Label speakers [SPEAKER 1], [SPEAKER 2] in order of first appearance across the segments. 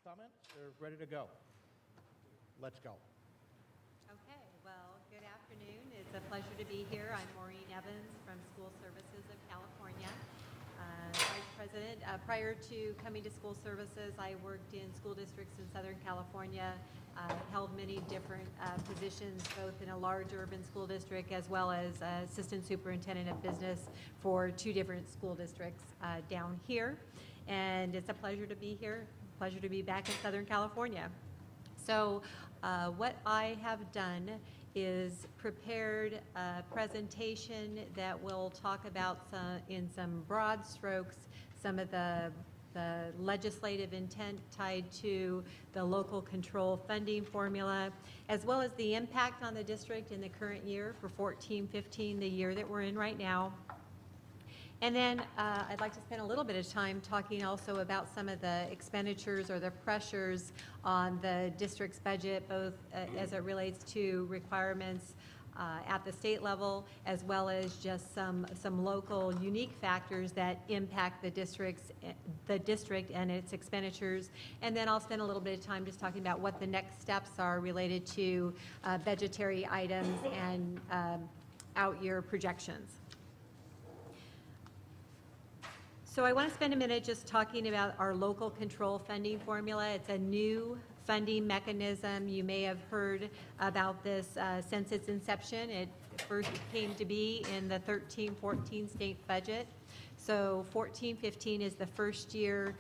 [SPEAKER 1] comments? They're ready to go. Let's go.
[SPEAKER 2] Okay, well, good afternoon. It's a pleasure to be here. I'm Maureen Evans from School Services of California, Vice President. Prior to coming to School Services, I worked in school districts in Southern California, held many different positions, both in a large urban school district as well as Assistant Superintendent of Business for 2 different school districts down here. And it's a pleasure to be here, pleasure to be back in Southern California. So what I have done is prepared a presentation that will talk about in some broad strokes some of the legislative intent tied to the local control funding formula, as well as the impact on the district in the current year for 14-15, the year that we're in right now. And then I'd like to spend a little bit of time talking also about some of the expenditures or the pressures on the district's budget, both as it relates to requirements at the state level, as well as just some local unique factors that impact the district and its expenditures. And then I'll spend a little bit of time just talking about what the next steps are related to budgetary items and out-year projections. So I want to spend a minute just talking about our local control funding formula. It's a new funding mechanism. You may have heard about this since its inception. It first came to be in the 13-14 state budget. So 14-15 is the first year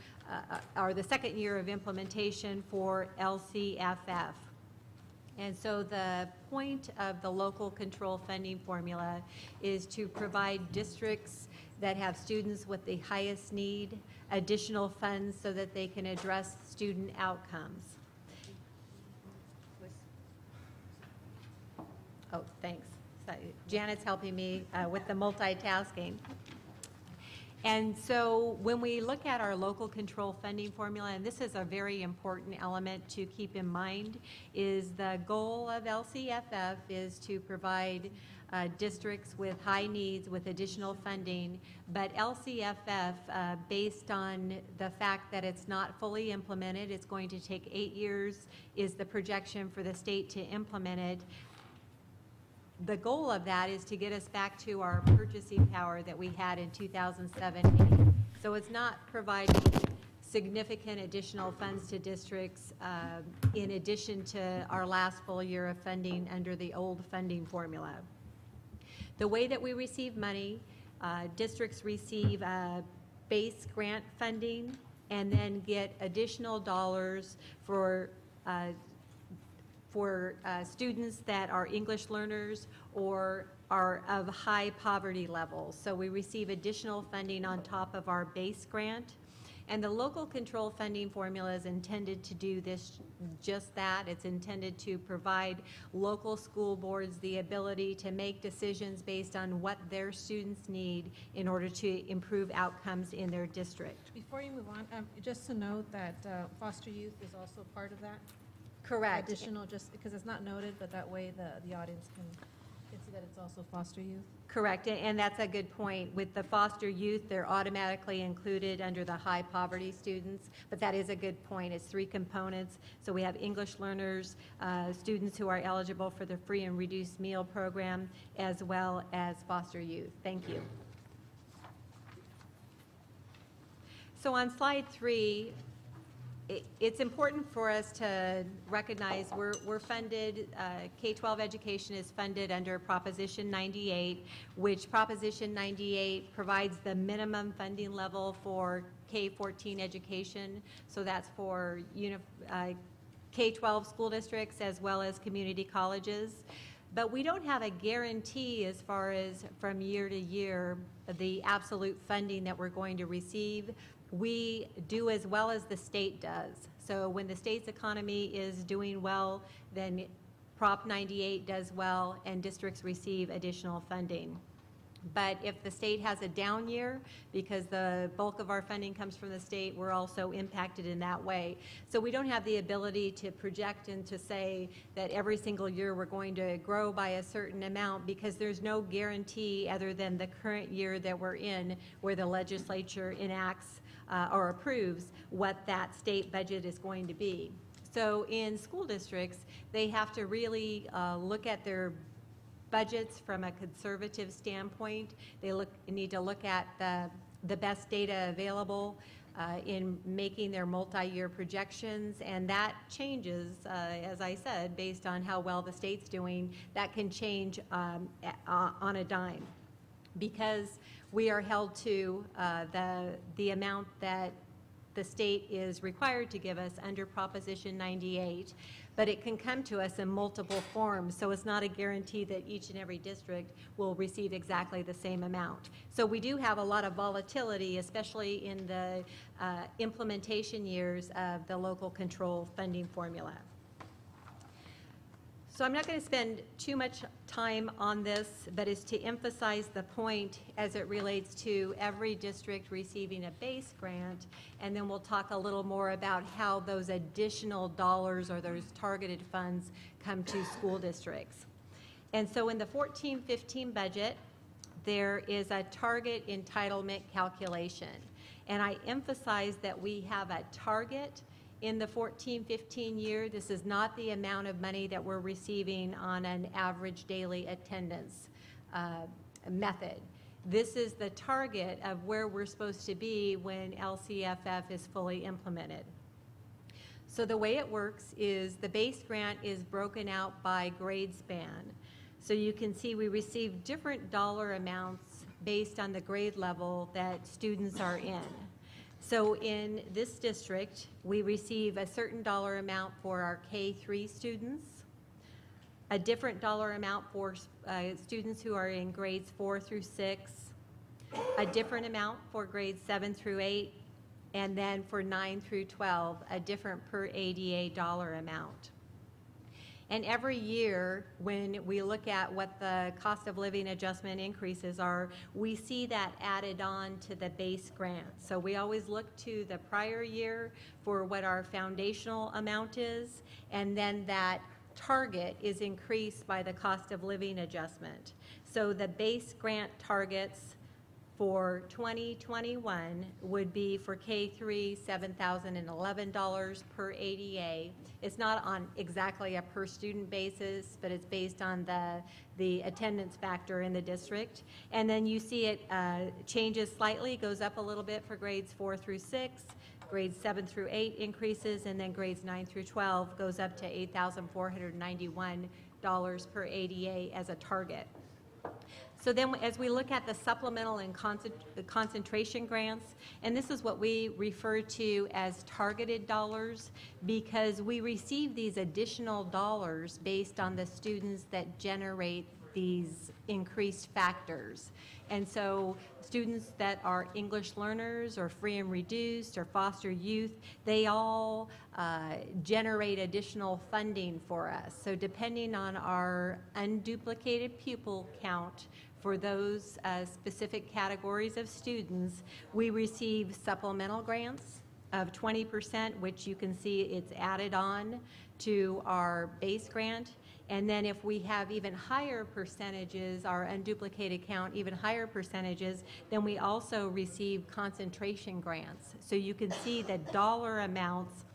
[SPEAKER 2] or the second year of implementation for LCPF. And so the point of the local control funding formula is to provide districts that have students with the highest need additional funds so that they can address student outcomes. Oh, thanks. Janet's helping me with the multitasking. And so when we look at our local control funding formula, and this is a very important element to keep in mind, is the goal of LCPF is to provide districts with high needs with additional funding, but LCPF, based on the fact that it's not fully implemented, it's going to take 8 years, is the projection for the state to implement it. The goal of that is to get us back to our purchasing power that we had in 2007. So it's not providing significant additional funds to districts in addition to our last full year of funding under the old funding formula. The way that we receive money, districts receive base grant funding and then get additional dollars for students that are English learners or are of high poverty levels. So we receive additional funding on top of our base grant. And the local control funding formula is intended to do just that. It's intended to provide local school boards the ability to make decisions based on what their students need in order to improve outcomes in their district.
[SPEAKER 3] Before you move on, just to note that foster youth is also part of that.
[SPEAKER 2] Correct.
[SPEAKER 3] Additional, just because it's not noted, but that way the audience can see that it's also foster youth.
[SPEAKER 2] Correct, and that's a good point. With the foster youth, they're automatically included under the high poverty students, but that is a good point. It's 3 components. So we have English learners, students who are eligible for the free and reduced meal program, as well as foster youth. Thank you. So on slide 3, it's important for us to recognize we're funded, K-12 education is funded under Proposition 98, which Proposition 98 provides the minimum funding level for K-14 education. So that's for K-12 school districts as well as community colleges. But we don't have a guarantee as far as from year to year the absolute funding that we're going to receive. We do as well as the state does. So when the state's economy is doing well, then Prop 98 does well and districts receive additional funding. But if the state has a down year, because the bulk of our funding comes from the state, we're also impacted in that way. So we don't have the ability to project and to say that every single year we're going to grow by a certain amount, because there's no guarantee other than the current year that we're in, where the legislature enacts or approves what that state budget is going to be. So in school districts, they have to really look at their budgets from a conservative standpoint. They need to look at the best data available in making their multi-year projections, and that changes, as I said, based on how well the state's doing. That can change on a dime, because we are held to the amount that the state is required to give us under Proposition 98, but it can come to us in multiple forms, so it's not a guarantee that each and every district will receive exactly the same amount. So we do have a lot of volatility, especially in the implementation years of the local control funding formula. So I'm not going to spend too much time on this, but is to emphasize the point as it relates to every district receiving a base grant, and then we'll talk a little more about how those additional dollars or those targeted funds come to school districts. And so in the 14-15 budget, there is a target entitlement calculation. And I emphasize that we have a target in the 14-15 year. This is not the amount of money that we're receiving on an average daily attendance method. This is the target of where we're supposed to be when LCPF is fully implemented. So the way it works is the base grant is broken out by grade span. So you can see we receive different dollar amounts based on the grade level that students are in. So in this district, we receive a certain dollar amount for our K-3 students, a different dollar amount for students who are in grades 4 through 6, a different amount for grades 7 through 8, and then for 9 through 12, a different per ADA dollar amount. And every year, when we look at what the cost of living adjustment increases are, we see that added on to the base grant. So we always look to the prior year for what our foundational amount is, and then that target is increased by the cost of living adjustment. So the base grant targets for 2021 would be for K-3, $7,011 per ADA. It's not on exactly a per student basis, but it's based on the attendance factor in the district. And then you see it changes slightly, goes up a little bit for grades 4 through 6, grades 7 through 8 increases, and then grades 9 through 12 goes up to $8,491 per ADA as a target. So then as we look at the supplemental and concentration grants, and this is what we refer to as targeted dollars, because we receive these additional dollars based on the students that generate these increased factors. And so students that are English learners or free and reduced or foster youth, they all generate additional funding for us. So depending on our unduplicated pupil count for those specific categories of students, we receive supplemental grants of 20%, which you can see it's added on to our base grant. And then if we have even higher percentages, our unduplicated count, even higher percentages, then we also receive concentration grants. So you can see that dollar amounts,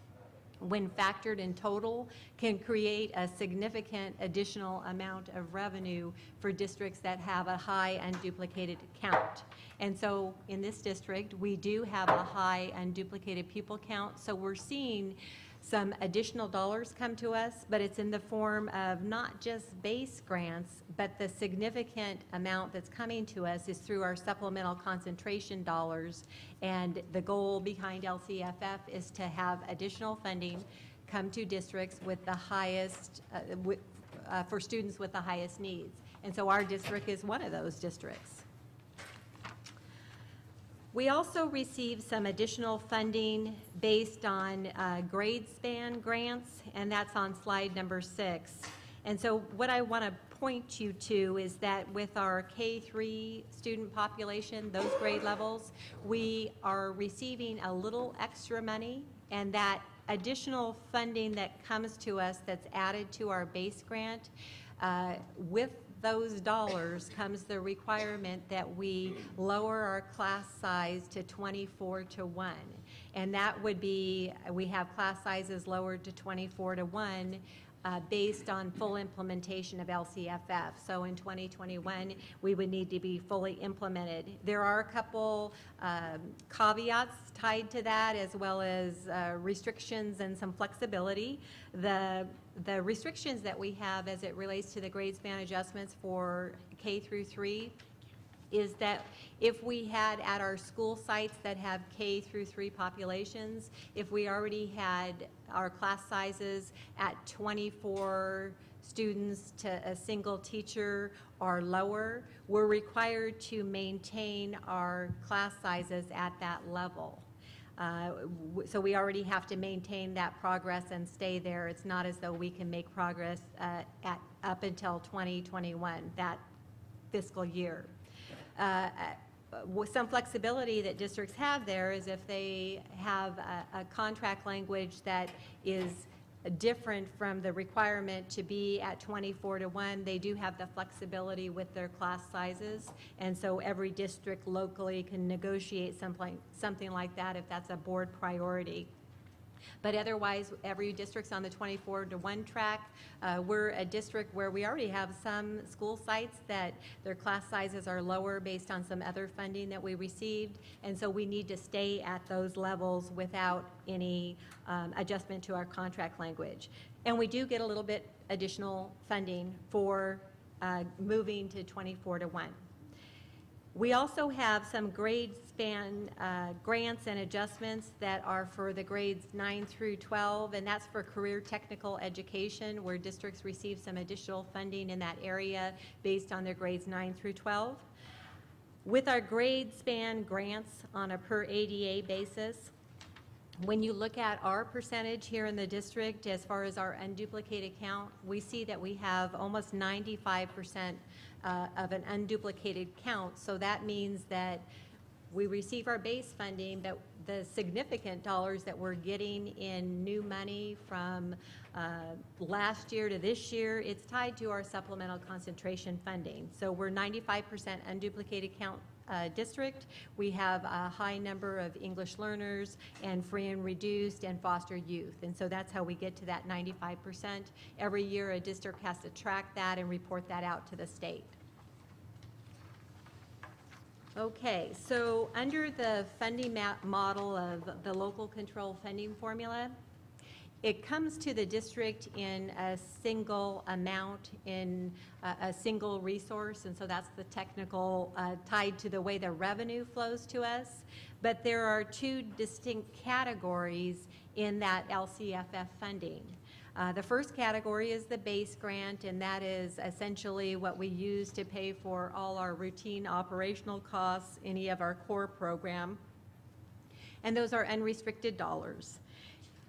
[SPEAKER 2] when factored in total, can create a significant additional amount of revenue for districts that have a high unduplicated count. And so in this district, we do have a high unduplicated pupil count, so we're seeing some additional dollars come to us, but it's in the form of not just base grants, but the significant amount that's coming to us is through our supplemental concentration dollars. And the goal behind LCPF is to have additional funding come to districts with the highest, for students with the highest needs. And so our district is one of those districts. We also received some additional funding based on grade span grants, and that's on slide number 6. And so what I want to point you to is that with our K-3 student population, those grade levels, we are receiving a little extra money, and that additional funding that comes to us that's added to our base grant with those dollars comes the requirement that we lower our class size to 24 to 1. And that would be, we have class sizes lowered to 24 to 1 based on full implementation of LCFF. So in 2021, we would need to be fully implemented. There are a couple caveats tied to that, as well as restrictions and some flexibility. The restrictions that we have as it relates to the grade span adjustments for K through 3 is that if we had at our school sites that have K through 3 populations, if we already had our class sizes at 24 students to a single teacher or lower, we're required to maintain our class sizes at that level. So we already have to maintain that progress and stay there. It's not as though we can make progress up until 2021, that fiscal year. Some flexibility that districts have there is if they have a contract language that is different from the requirement to be at 24 to 1, they do have the flexibility with their class sizes, and so every district locally can negotiate something like that if that's a board priority. But otherwise, every district's on the 24 to 1 track. We're a district where we already have some school sites that their class sizes are lower based on some other funding that we received, and so we need to stay at those levels without any adjustment to our contract language. And we do get a little bit additional funding for moving to 24 to 1. We also have some grade span grants and adjustments that are for the grades 9 through 12, and that's for career technical education, where districts receive some additional funding in that area based on their grades 9 through 12. With our grade span grants on a per ADA basis, when you look at our percentage here in the district as far as our unduplicated count, we see that we have almost 95% of an unduplicated count. So that means that we receive our base funding, but the significant dollars that we're getting in new money from last year to this year, it's tied to our supplemental concentration funding. So we're 95% unduplicated count district. We have a high number of English learners and free and reduced and foster youth. And so that's how we get to that 95%. Every year a district has to track that and report that out to the state. Okay, so under the funding model of the local control funding formula, it comes to the district in a single amount, in a single resource, and so that's the technical tied to the way the revenue flows to us. But there are two distinct categories in that LCFF funding. The first category is the base grant, and that is essentially what we use to pay for all our routine operational costs, any of our core program, and those are unrestricted dollars.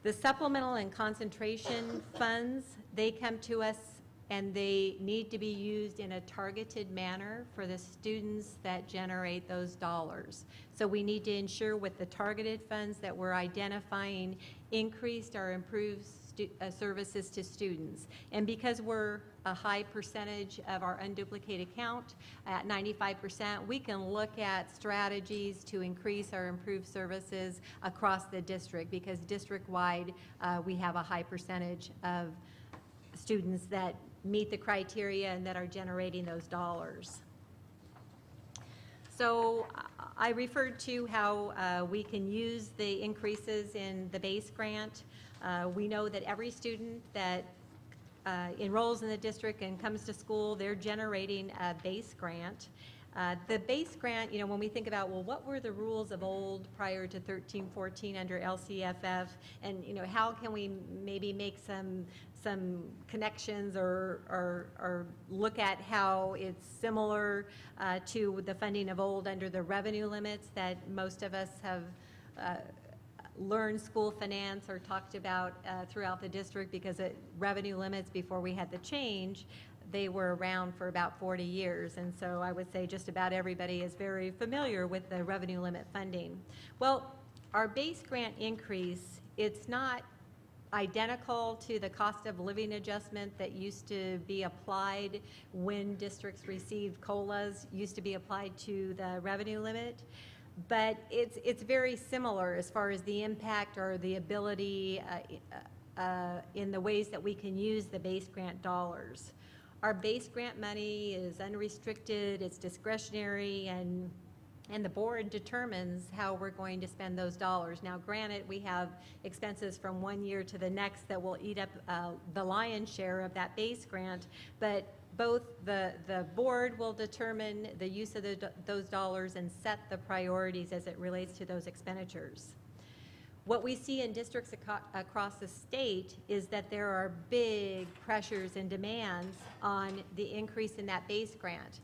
[SPEAKER 2] The supplemental and concentration funds, they come to us and they need to be used in a targeted manner for the students that generate those dollars. So we need to ensure with the targeted funds that we're identifying increased or improved services to students. And because we're a high percentage of our unduplicated count at 95%, we can look at strategies to increase or improve services across the district, because district-wide we have a high percentage of students that meet the criteria and that are generating those dollars. So I referred to how we can use the increases in the base grant. We know that every student that enrolls in the district and comes to school, they're generating a base grant. The base grant, you know, when we think about, well, what were the rules of old prior to 13-14 under LCFF, and, you know, how can we maybe make some connections or look at how it's similar to the funding of old under the revenue limits that most of us have learned school finance or talked about throughout the district, because revenue limits before we had the change, they were around for about 40 years. And so I would say just about everybody is very familiar with the revenue limit funding. Well, our base grant increase, it's not identical to the cost of living adjustment that used to be applied when districts received COLAs, used to be applied to the revenue limit. But it's very similar as far as the impact or the ability in the ways that we can use the base grant dollars. Our base grant money is unrestricted, it's discretionary, and the board determines how we're going to spend those dollars. Now, granted, we have expenses from one year to the next that will eat up the lion's share of that base grant, but both the board will determine the use of those dollars and set the priorities as it relates to those expenditures. What we see in districts across the state is that there are big pressures and demands on the increase in that base grant.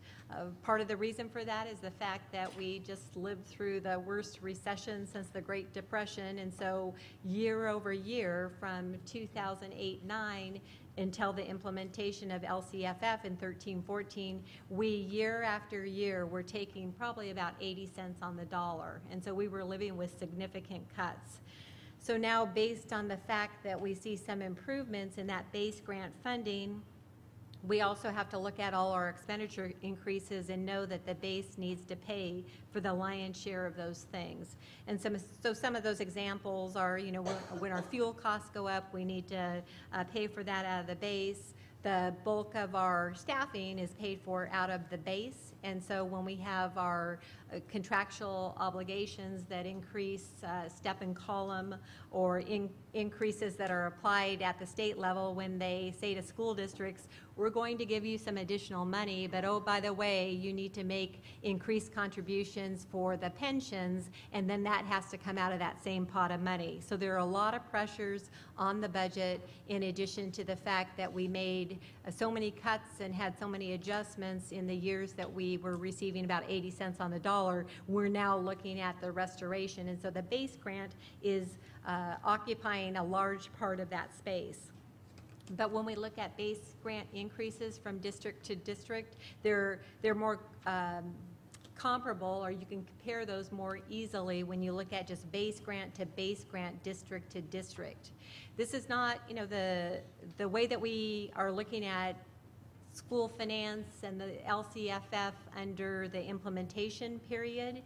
[SPEAKER 2] Part of the reason for that is the fact that we just lived through the worst recession since the Great Depression, and so year over year from 2008-09 until the implementation of LCPF in 13-14, we year after year were taking probably about 80 cents on the dollar, and so we were living with significant cuts. So now, based on the fact that we see some improvements in that base grant funding, we also have to look at all our expenditure increases and know that the base needs to pay for the lion's share of those things. And so some of those examples are, you know, when our fuel costs go up, we need to pay for that out of the base. The bulk of our staffing is paid for out of the base, and so when we have our contractual obligations that increase step and column, or increases that are applied at the state level when they say to school districts, we're going to give you some additional money, but oh, by the way, you need to make increased contributions for the pensions, and then that has to come out of that same pot of money. So there are a lot of pressures on the budget, in addition to the fact that we made so many cuts and had so many adjustments in the years that we were receiving about 80 cents on the dollar. We're now looking at the restoration, and so the base grant is occupying a large part of that space. But when we look at base grant increases from district to district, they're more comparable, or you can compare those more easily when you look at just base grant to base grant, district to district. This is not, you know, the way that we are looking at school finance and the LCPF under the implementation period.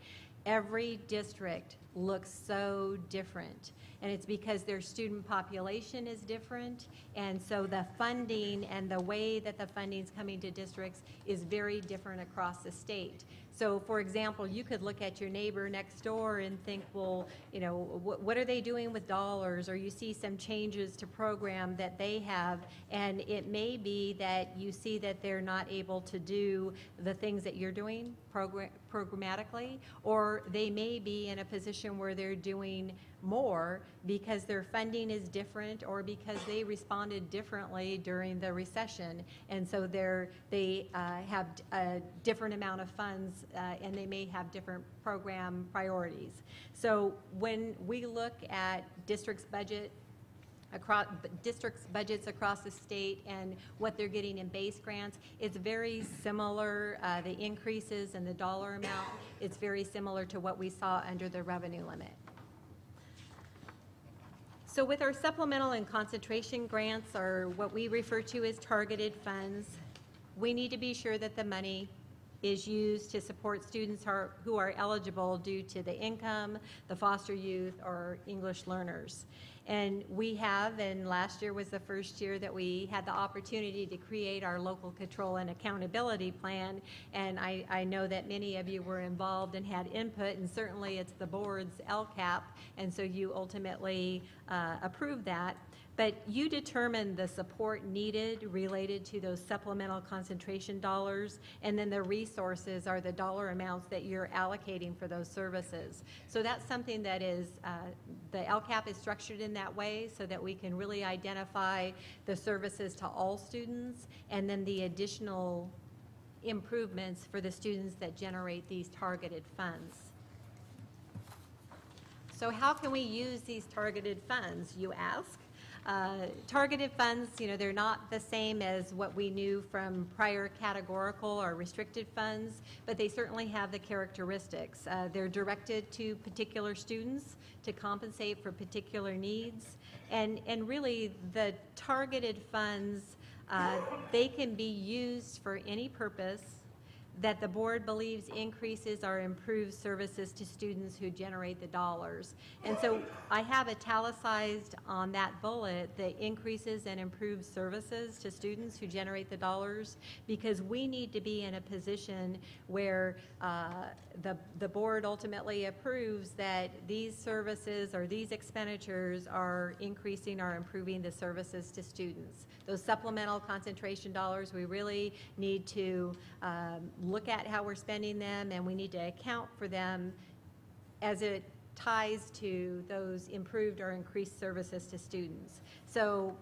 [SPEAKER 2] Every district looks so different, and it's because their student population is different, and so the funding and the way that the funding is coming to districts is very different across the state. So, for example, you could look at your neighbor next door and think, well, you know, what are they doing with dollars? Or you see some changes to program that they have, and it may be that you see that they're not able to do the things that you're doing programmatically, or they may be in a position where they're doing more because their funding is different, or because they responded differently during the recession, and so they have a different amount of funds, and they may have different program priorities. So when we look at districts' budgets across the state and what they're getting in base grants, it's very similar. The increases and the dollar amount, it's very similar to what we saw under the revenue limit. So with our supplemental and concentration grants, or what we refer to as targeted funds, we need to be sure that the money is used to support students who are eligible due to the income, the foster youth, or English learners. And we have, and last year was the first year that we had the opportunity to create our local control and accountability plan, and I know that many of you were involved and had input, and certainly it's the board's LCAP, and so you ultimately approved that. But you determine the support needed related to those supplemental concentration dollars, and then the resources are the dollar amounts that you're allocating for those services. So that's something that is, the LCAP is structured in that way so that we can really identify the services to all students, and then the additional improvements for the students that generate these targeted funds. So how can we use these targeted funds, you ask? Targeted funds, they're not the same as what we knew from prior categorical or restricted funds, but they certainly have the characteristics. They're directed to particular students to compensate for particular needs. And really, the targeted funds, they can be used for any purpose that the board believes increases or improves services to students who generate the dollars. And so I have italicized on that bullet the increases and improves services to students who generate the dollars, because we need to be in a position where the board ultimately approves that these services or these expenditures are increasing or improving the services to students. Those supplemental concentration dollars, we really need to look at how we're spending them, and we need to account for them as it ties to those improved or increased services to students. So,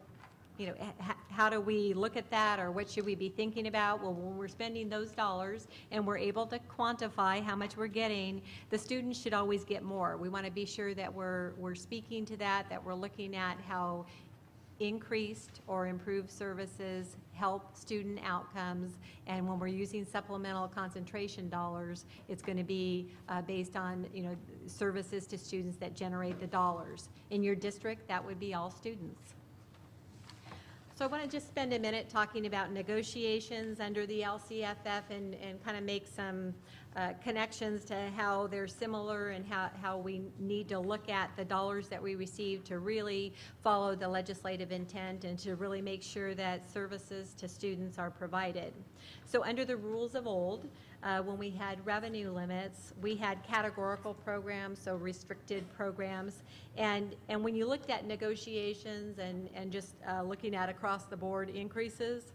[SPEAKER 2] how do we look at that, or what should we be thinking about? Well, when we're spending those dollars and we're able to quantify how much we're getting, the students should always get more. We want to be sure that we're speaking to that we're looking at how increased or improved services help student outcomes, and when we're using supplemental concentration dollars, it's going to be based on services to students that generate the dollars. In your district, that would be all students. So I want to just spend a minute talking about negotiations under the LCPF and kind of make some connections to how they're similar and how we need to look at the dollars that we receive to really follow the legislative intent and to really make sure that services to students are provided. So under the rules of old, when we had revenue limits, we had categorical programs, so restricted programs. And when you looked at negotiations and just looking at across the board increases,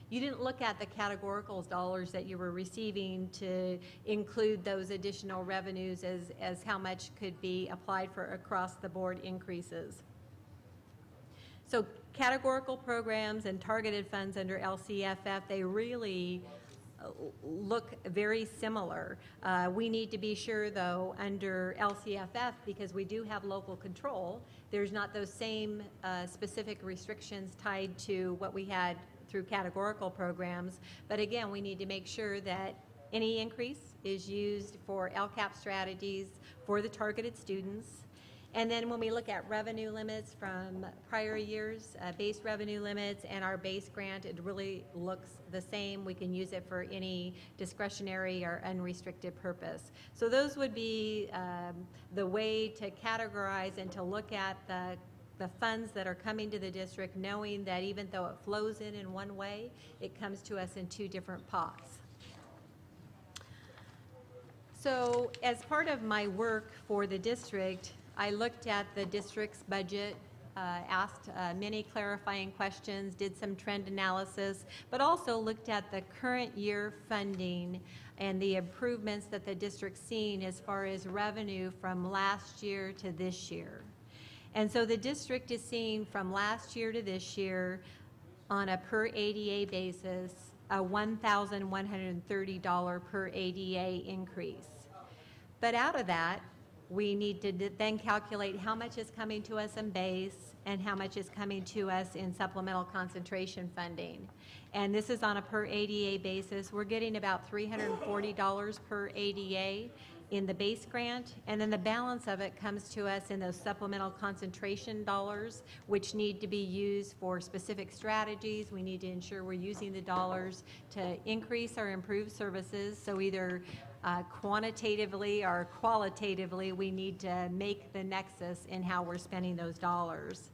[SPEAKER 2] you didn't look at the categorical dollars that you were receiving to include those additional revenues as how much could be applied for across the board increases. So categorical programs and targeted funds under LCPF, they really look very similar. We need to be sure, though, under LCPF, because we do have local control, there's not those same specific restrictions tied to what we had through categorical programs. But again, we need to make sure that any increase is used for LCAP strategies for the targeted students. And then when we look at revenue limits from prior years, base revenue limits and our base grant, it really looks the same. We can use it for any discretionary or unrestricted purpose. So those would be the way to categorize and to look at the funds that are coming to the district, knowing that even though it flows in one way, it comes to us in two different pots. So as part of my work for the district, I looked at the district's budget, asked many clarifying questions, did some trend analysis, but also looked at the current year funding and the improvements that the district's seen as far as revenue from last year to this year. And so the district is seeing from last year to this year on a per ADA basis, a $1,130 per ADA increase. But out of that, we need to then calculate how much is coming to us in base and how much is coming to us in supplemental concentration funding. And this is on a per ADA basis. We're getting about $340 per ADA in the base grant, and then the balance of it comes to us in those supplemental concentration dollars, which need to be used for specific strategies. We need to ensure we're using the dollars to increase or improve services. So either quantitatively or qualitatively, we need to make the nexus in how we're spending those dollars.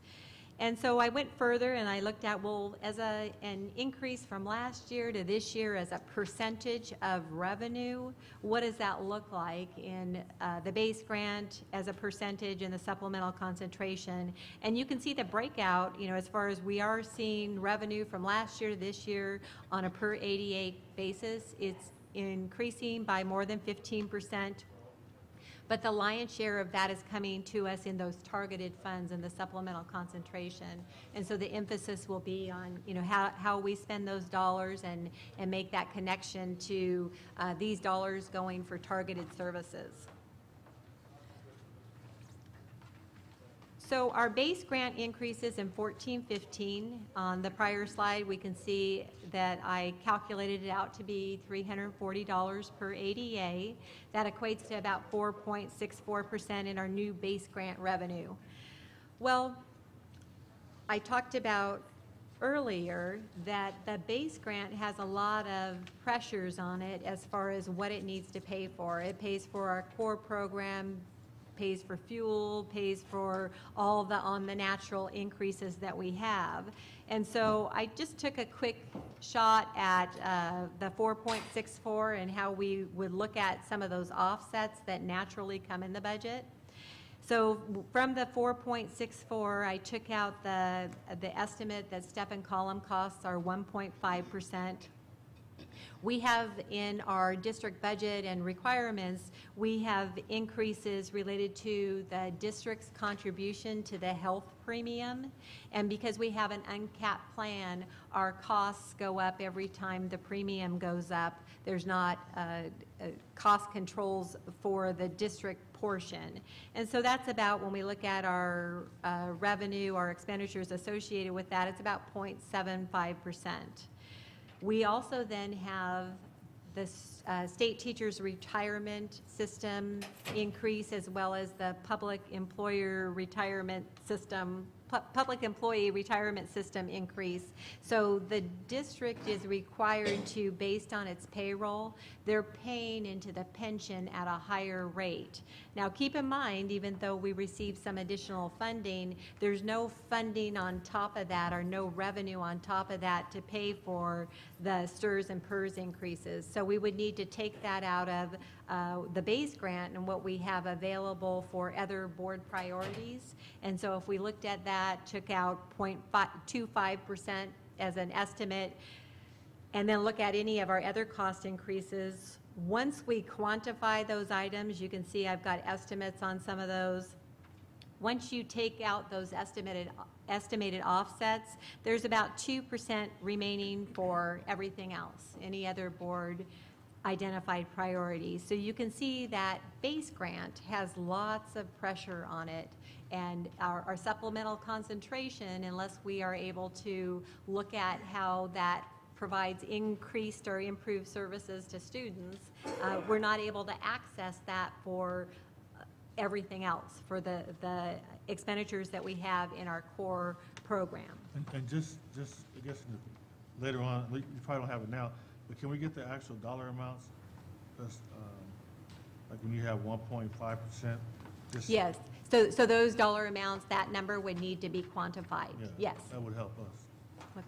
[SPEAKER 2] And so I went further and I looked at, well, as an increase from last year to this year as a percentage of revenue, what does that look like in the base grant as a percentage and the supplemental concentration? And you can see the breakout, as far as we are seeing revenue from last year to this year on a per ADA basis, it's increasing by more than 15%. But the lion's share of that is coming to us in those targeted funds and the supplemental concentration. And so the emphasis will be on, how we spend those dollars and make that connection to these dollars going for targeted services. So our base grant increases in 14-15. On the prior slide, we can see that I calculated it out to be $340 per ADA. That equates to about 4.64% in our new base grant revenue. Well, I talked about earlier that the base grant has a lot of pressures on it as far as what it needs to pay for. It pays for our core program, pays for fuel, pays for all the on the natural increases that we have. And so I just took a quick shot at the 4.64 and how we would look at some of those offsets that naturally come in the budget. So from the 4.64, I took out the estimate that step and column costs are 1.5%. We have in our district budget and requirements, we have increases related to the district's contribution to the health premium. And because we have an uncapped plan, our costs go up every time the premium goes up. There's not cost controls for the district portion. And so that's about, when we look at our revenue, our expenditures associated with that, it's about 0.75%. We also then have the state teachers retirement system increase, as well as the public employee retirement system increase. So the district is required to, based on its payroll, they're paying into the pension at a higher rate. Now keep in mind, even though we receive some additional funding, there's no funding on top of that or no revenue on top of that to pay for the STRS and PERS increases. So we would need to take that out of the base grant and what we have available for other board priorities. And so if we looked at that, took out 0.25% as an estimate, and then look at any of our other cost increases, once we quantify those items, you can see I've got estimates on some of those. Once you take out those estimated offsets, there's about 2% remaining for everything else, any other board identified priorities. So you can see that base grant has lots of pressure on it, and our supplemental concentration, unless we are able to look at how that provides increased or improved services to students, we're not able to access that for everything else, for the expenditures that we have in our core program.
[SPEAKER 4] And just I guess later on, you probably don't have it now, but can we get the actual dollar amounts? That's, like when you have 1.5%?
[SPEAKER 2] Yes. So those dollar amounts, that number would need to be quantified.
[SPEAKER 4] Yeah,
[SPEAKER 2] yes.
[SPEAKER 4] That would help us.
[SPEAKER 2] Okay.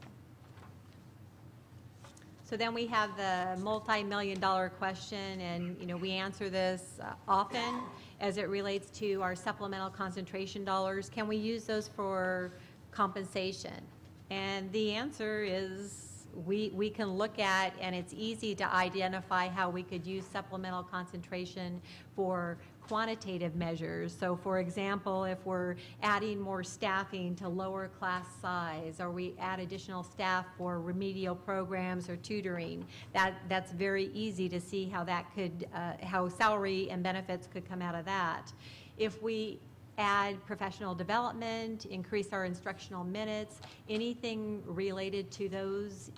[SPEAKER 2] So then we have the multi-million-dollar question, and we answer this often as it relates to our supplemental concentration dollars. Can we use those for compensation? And the answer is we can look at, and it's easy to identify how we could use supplemental concentration for quantitative measures. So for example, if we're adding more staffing to lower class size, or we add additional staff for remedial programs or tutoring, that's very easy to see how that could, how salary and benefits could come out of that. If we add professional development, increase our instructional minutes, anything related to those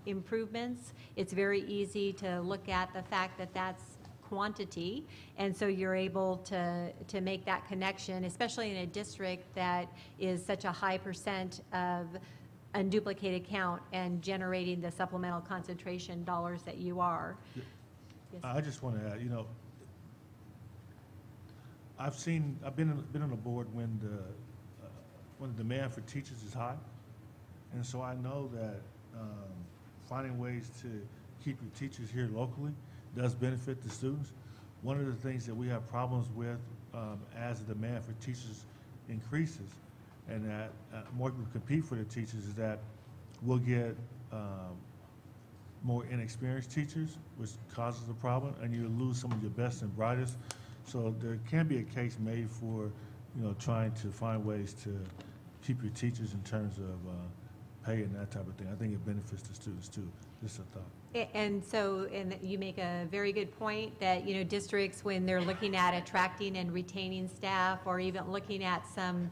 [SPEAKER 2] improvements, it's very easy to look at the fact that that's quantity, and so you're able to make that connection, especially in a district that is such a high percent of unduplicated count and generating the supplemental concentration dollars that you are.
[SPEAKER 4] Yeah.
[SPEAKER 2] Yes.
[SPEAKER 4] I just want to add, I've been on a board when the demand for teachers is high, and so I know that finding ways to keep your teachers here locally does benefit the students. One of the things that we have problems with as the demand for teachers increases, and that more people compete for the teachers, is that we'll get more inexperienced teachers, which causes a problem, and you lose some of your best and brightest. So there can be a case made for, trying to find ways to keep your teachers in terms of pay and that type of thing. I think it benefits the students too, just a thought.
[SPEAKER 2] And so, and you make a very good point that, you know, districts, when they're looking at attracting and retaining staff, or even looking at some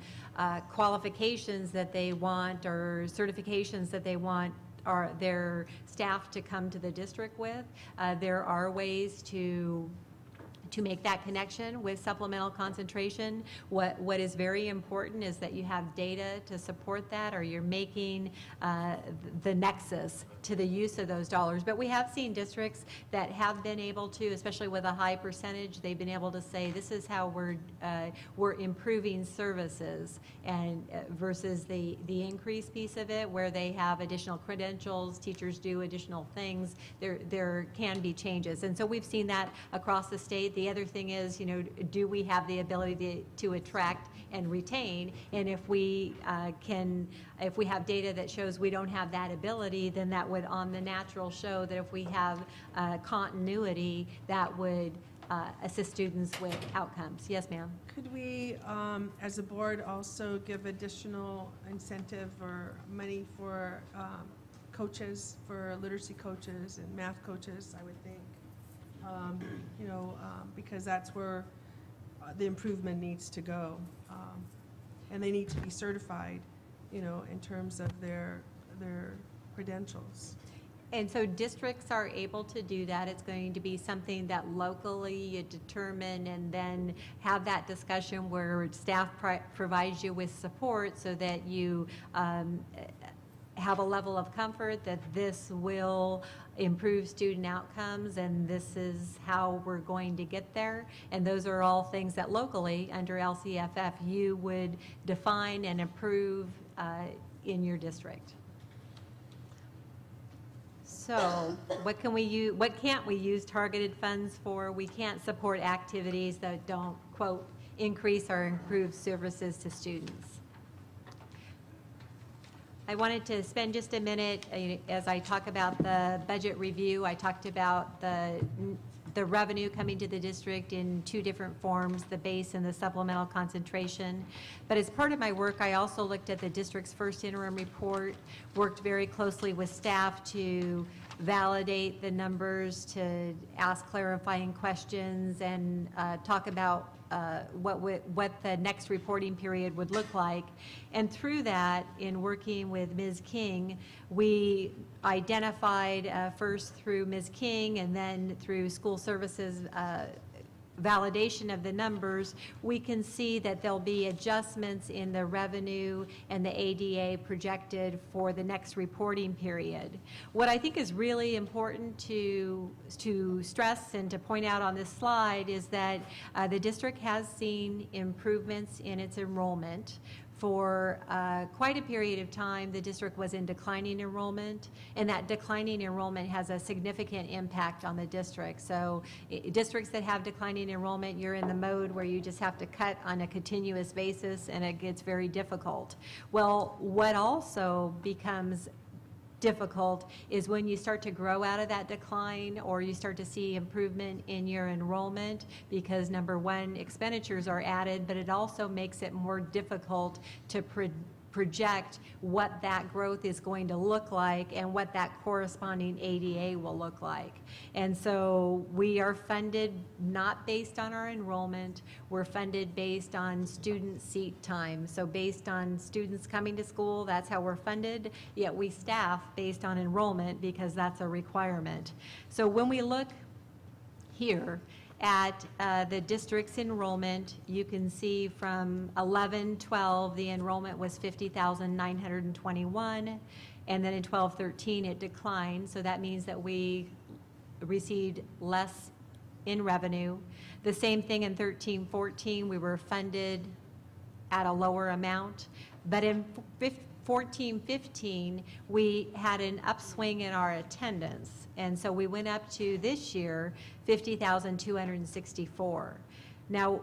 [SPEAKER 2] qualifications that they want or certifications that they want their staff to come to the district with, there are ways to make that connection with supplemental concentration. What is very important is that you have data to support that, or you're making the nexus to the use of those dollars. But we have seen districts that have been able to, especially with a high percentage, they've been able to say, this is how we're improving services, and versus the increase piece of it, where they have additional credentials, teachers do additional things, there can be changes. And so we've seen that across the state. The other thing is, you know, do we have the ability to attract and retain? And if we if we have data that shows we don't have that ability, then that would on the natural show that if we have continuity, that would assist students with outcomes. Yes, ma'am.
[SPEAKER 5] Could we, as a board, also give additional incentive or money for coaches, for literacy coaches and math coaches, I would think? You know, because that's where the improvement needs to go. And they need to be certified, you know, in terms of their credentials.
[SPEAKER 2] And so districts are able to do that. It's going to be something that locally you determine, and then have that discussion where staff provides you with support so that you have a level of comfort that this will improve student outcomes, and this is how we're going to get there. And those are all things that locally under LCPF you would define and approve in your district. So what can we use, what can't we use targeted funds for? We can't support activities that don't, quote, increase or improve services to students. I wanted to spend just a minute, as I talk about the budget review. I talked about the revenue coming to the district in two different forms, the base and the supplemental concentration. But as part of my work, I also looked at the district's first interim report, worked very closely with staff to validate the numbers, to ask clarifying questions, and talk about what the next reporting period would look like. And through that, in working with Ms. King, we identified first through Ms. King and then through school services validation of the numbers, we can see that there'll be adjustments in the revenue and the ADA projected for the next reporting period. What I think is really important to stress and to point out on this slide is that the district has seen improvements in its enrollment. For quite a period of time, the district was in declining enrollment, and that declining enrollment has a significant impact on the district. So districts that have declining enrollment, you're in the mode where you just have to cut on a continuous basis, and it gets very difficult. Well, what also becomes difficult is when you start to grow out of that decline, or you start to see improvement in your enrollment, because number one, expenditures are added, but it also makes it more difficult to project what that growth is going to look like and what that corresponding ADA will look like. And so we are funded not based on our enrollment, we're funded based on student seat time. So based on students coming to school, that's how we're funded, yet we staff based on enrollment because that's a requirement. So when we look here at the district's enrollment, you can see from 11-12, the enrollment was 50,921, and then in 12-13 it declined, so that means that we received less in revenue. The same thing in 13-14, we were funded at a lower amount, but in 14-15, we had an upswing in our attendance. And so we went up to this year, 50,264. Now,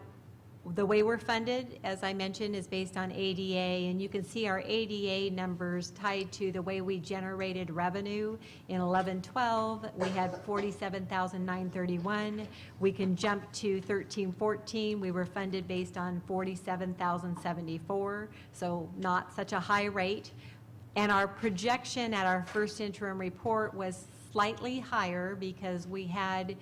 [SPEAKER 2] the way we're funded, as I mentioned, is based on ADA, and you can see our ADA numbers tied to the way we generated revenue. In 11-12, we had 47,931. We can jump to 13-14, we were funded based on 47,074, so not such a high rate. And our projection at our first interim report was slightly higher because we had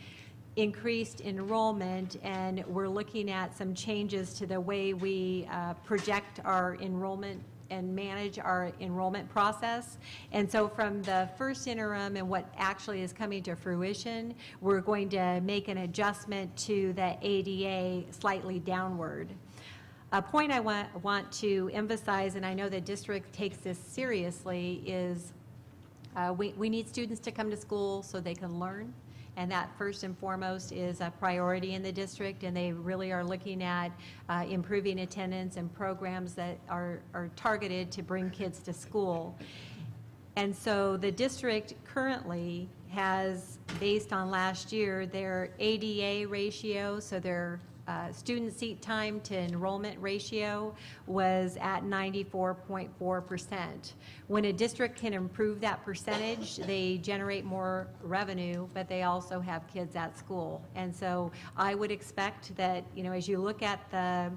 [SPEAKER 2] increased enrollment, and we're looking at some changes to the way we project our enrollment and manage our enrollment process. And so from the first interim and what actually is coming to fruition, we're going to make an adjustment to the ADA slightly downward. A point I want to emphasize, and I know the district takes this seriously, is we need students to come to school so they can learn. And that first and foremost is a priority in the district, and they really are looking at improving attendance and programs that are targeted to bring kids to school. And so the district currently has, based on last year, their ADA ratio, so their student seat time to enrollment ratio was at 94.4%. When a district can improve that percentage, they generate more revenue, but they also have kids at school. And so I would expect that, you know, as you look at the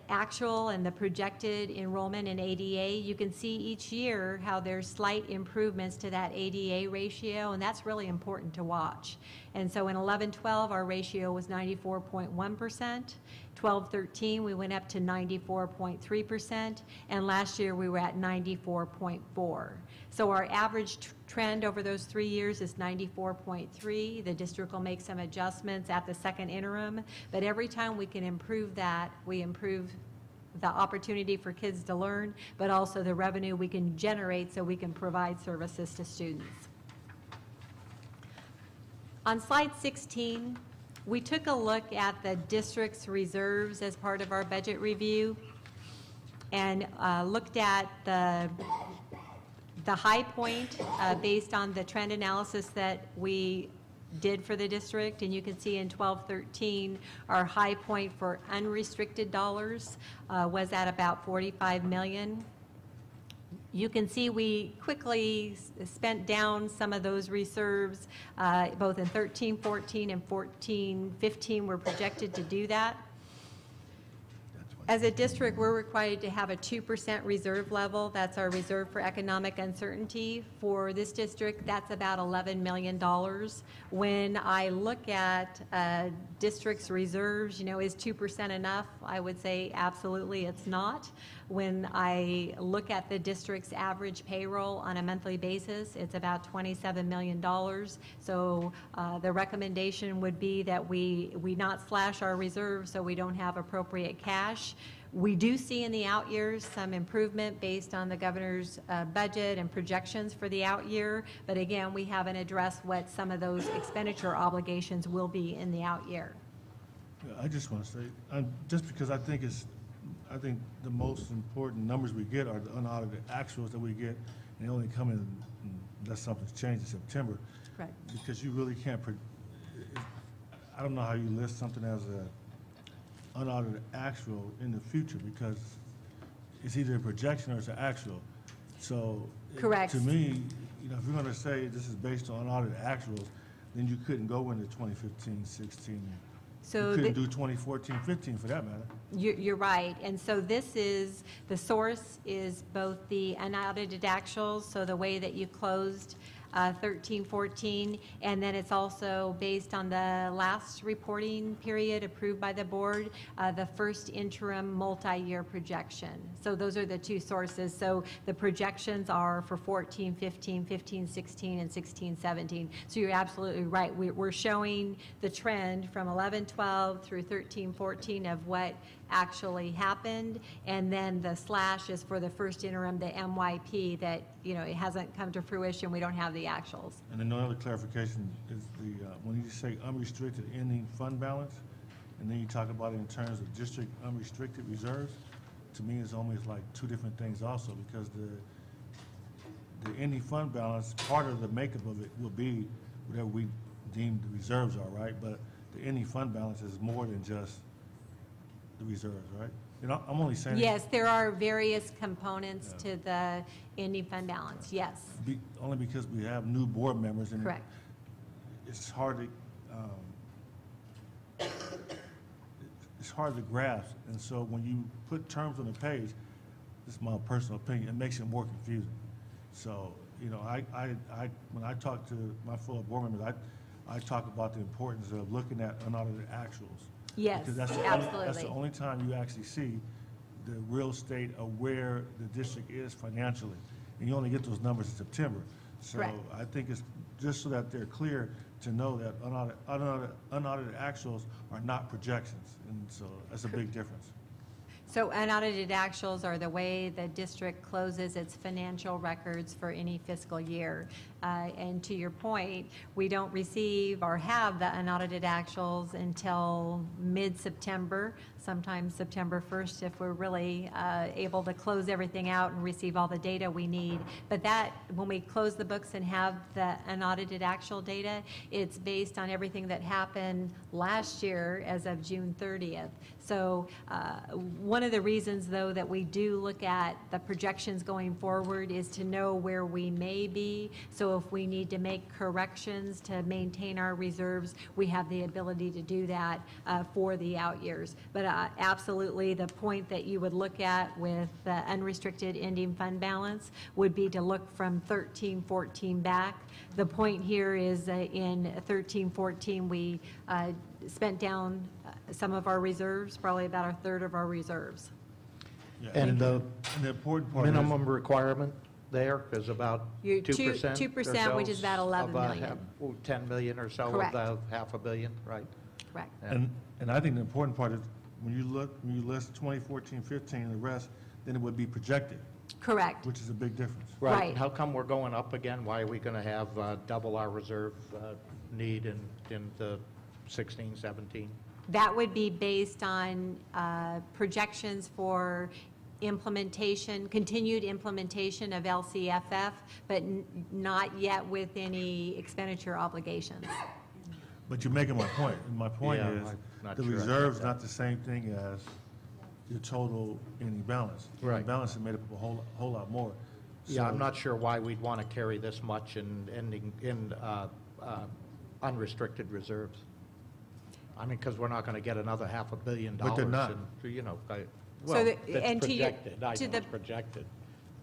[SPEAKER 2] actual and the projected enrollment in ADA, you can see each year how there's slight improvements to that ADA ratio, and that's really important to watch. And so in 11-12, our ratio was 94.1%. 12-13, we went up to 94.3%, and last year we were at 94.4. So our average trend over those 3 years is 94.3. The district will make some adjustments at the second interim, but every time we can improve that, we improve the opportunity for kids to learn, but also the revenue we can generate so we can provide services to students. On slide 16, we took a look at the district's reserves as part of our budget review and looked at the high point based on the trend analysis that we did for the district. And you can see in 12-13, our high point for unrestricted dollars was at about 45 million. You can see we quickly spent down some of those reserves, both in 13-14 and 14-15 we're projected to do that. As a district, we're required to have a 2% reserve level. That's our reserve for economic uncertainty. For this district, that's about $11 million. When I look at district's reserves, you know, is 2% enough? I would say absolutely it's not. When I look at the district's average payroll on a monthly basis, it's about $27 million. So the recommendation would be that we not slash our reserves so we don't have appropriate cash. We do see in the out years some improvement based on the governor's budget and projections for the out year, but again, we haven't addressed what some of those expenditure obligations will be in the out year.
[SPEAKER 4] Yeah, I just want to say, just because I think the most important numbers we get are the unaudited actuals that we get, and they only come in unless something's changed in September.
[SPEAKER 2] Right.
[SPEAKER 4] Because you really can't, I don't know how you list something as a unaudited actual in the future, because it's either a projection or it's an actual. So
[SPEAKER 2] Correct.
[SPEAKER 4] To me, you know, if you're going to say this is based on unaudited actuals, then you couldn't go into 2015-16.
[SPEAKER 2] So
[SPEAKER 4] you couldn't do 2014-15 for that matter.
[SPEAKER 2] You're right. And so this is, the source is both the unaudited actuals, so the way that you closed 13-14, and then it's also based on the last reporting period approved by the board, the first interim multi-year projection. So those are the two sources. So the projections are for 14-15, 15-16, and 16-17. So you're absolutely right. We're showing the trend from 11-12 through 13-14 of what actually happened, and then the slash is for the first interim, the MYP, that, you know, it hasn't come to fruition. We don't have the actuals.
[SPEAKER 4] And then another clarification is the when you say unrestricted ending fund balance, and then you talk about it in terms of district unrestricted reserves, to me it's almost like two different things also, because the ending fund balance, part of the makeup of it will be whatever we deem the reserves are, right? But the ending fund balance is more than just the reserves, right? You know, I'm only saying.
[SPEAKER 2] Yes, there are various components to the ending fund balance, yes.
[SPEAKER 4] Only because we have new board members, and
[SPEAKER 2] Correct.
[SPEAKER 4] It's hard to grasp. And so when you put terms on the page, this is my personal opinion, it makes it more confusing. So, you know, when I talk to my fellow board members, I talk about the importance of looking at unaudited actuals.
[SPEAKER 2] Yes,
[SPEAKER 4] Because that's
[SPEAKER 2] absolutely.
[SPEAKER 4] the only time you actually see the real state of where the district is financially. And you only get those numbers in September. So
[SPEAKER 2] Correct.
[SPEAKER 4] I think it's just so that they're clear to know that unaudited actuals are not projections. And so that's a big difference.
[SPEAKER 2] So unaudited actuals are the way the district closes its financial records for any fiscal year. And to your point, we don't receive or have the unaudited actuals until mid-September, sometimes September 1st, if we're really able to close everything out and receive all the data we need. But that, when we close the books and have the unaudited actual data, it's based on everything that happened last year as of June 30th. So one of the reasons, though, that we do look at the projections going forward is to know where we may be. So if we need to make corrections to maintain our reserves, we have the ability to do that for the out years. But absolutely, the point that you would look at with the unrestricted ending fund balance would be to look from 13-14 back. The point here is in 13-14, we spent down some of our reserves, probably about a third of our reserves.
[SPEAKER 4] Yeah,
[SPEAKER 6] And the
[SPEAKER 4] the important part is,
[SPEAKER 6] minimum requirement there is about 2%?
[SPEAKER 2] 2%, which is about 11 million.
[SPEAKER 6] 10 million or so,
[SPEAKER 2] Correct.
[SPEAKER 6] about half a billion, right?
[SPEAKER 2] Correct.
[SPEAKER 4] and I think the important part is when you list 2014, 15, and the rest, then it would be projected,
[SPEAKER 2] Correct.
[SPEAKER 4] which is a big difference.
[SPEAKER 2] Right.
[SPEAKER 6] And how come we're going up again? Why are we going to have double our reserve need in the 16, 17?
[SPEAKER 2] That would be based on projections for implementation, continued implementation of LCPF, but not yet with any expenditure obligations.
[SPEAKER 4] But you're making my point. And my point
[SPEAKER 6] Yeah,
[SPEAKER 4] is,
[SPEAKER 6] I'm not
[SPEAKER 4] the
[SPEAKER 6] sure I get
[SPEAKER 4] reserve's
[SPEAKER 6] that.
[SPEAKER 4] not the same thing as your total ending balance.
[SPEAKER 6] Right.
[SPEAKER 4] The balance is made up of a whole lot more.
[SPEAKER 6] Yeah, I'm
[SPEAKER 4] So-
[SPEAKER 6] not sure why we'd want to carry this much in unrestricted reserves. I mean, because we're not going to get another $500 million.
[SPEAKER 4] But they're not.
[SPEAKER 6] And, you know,
[SPEAKER 2] So
[SPEAKER 6] well,
[SPEAKER 2] the-
[SPEAKER 6] it's
[SPEAKER 2] and to your-
[SPEAKER 6] projected. I
[SPEAKER 2] to
[SPEAKER 6] know
[SPEAKER 2] the-
[SPEAKER 6] it's projected.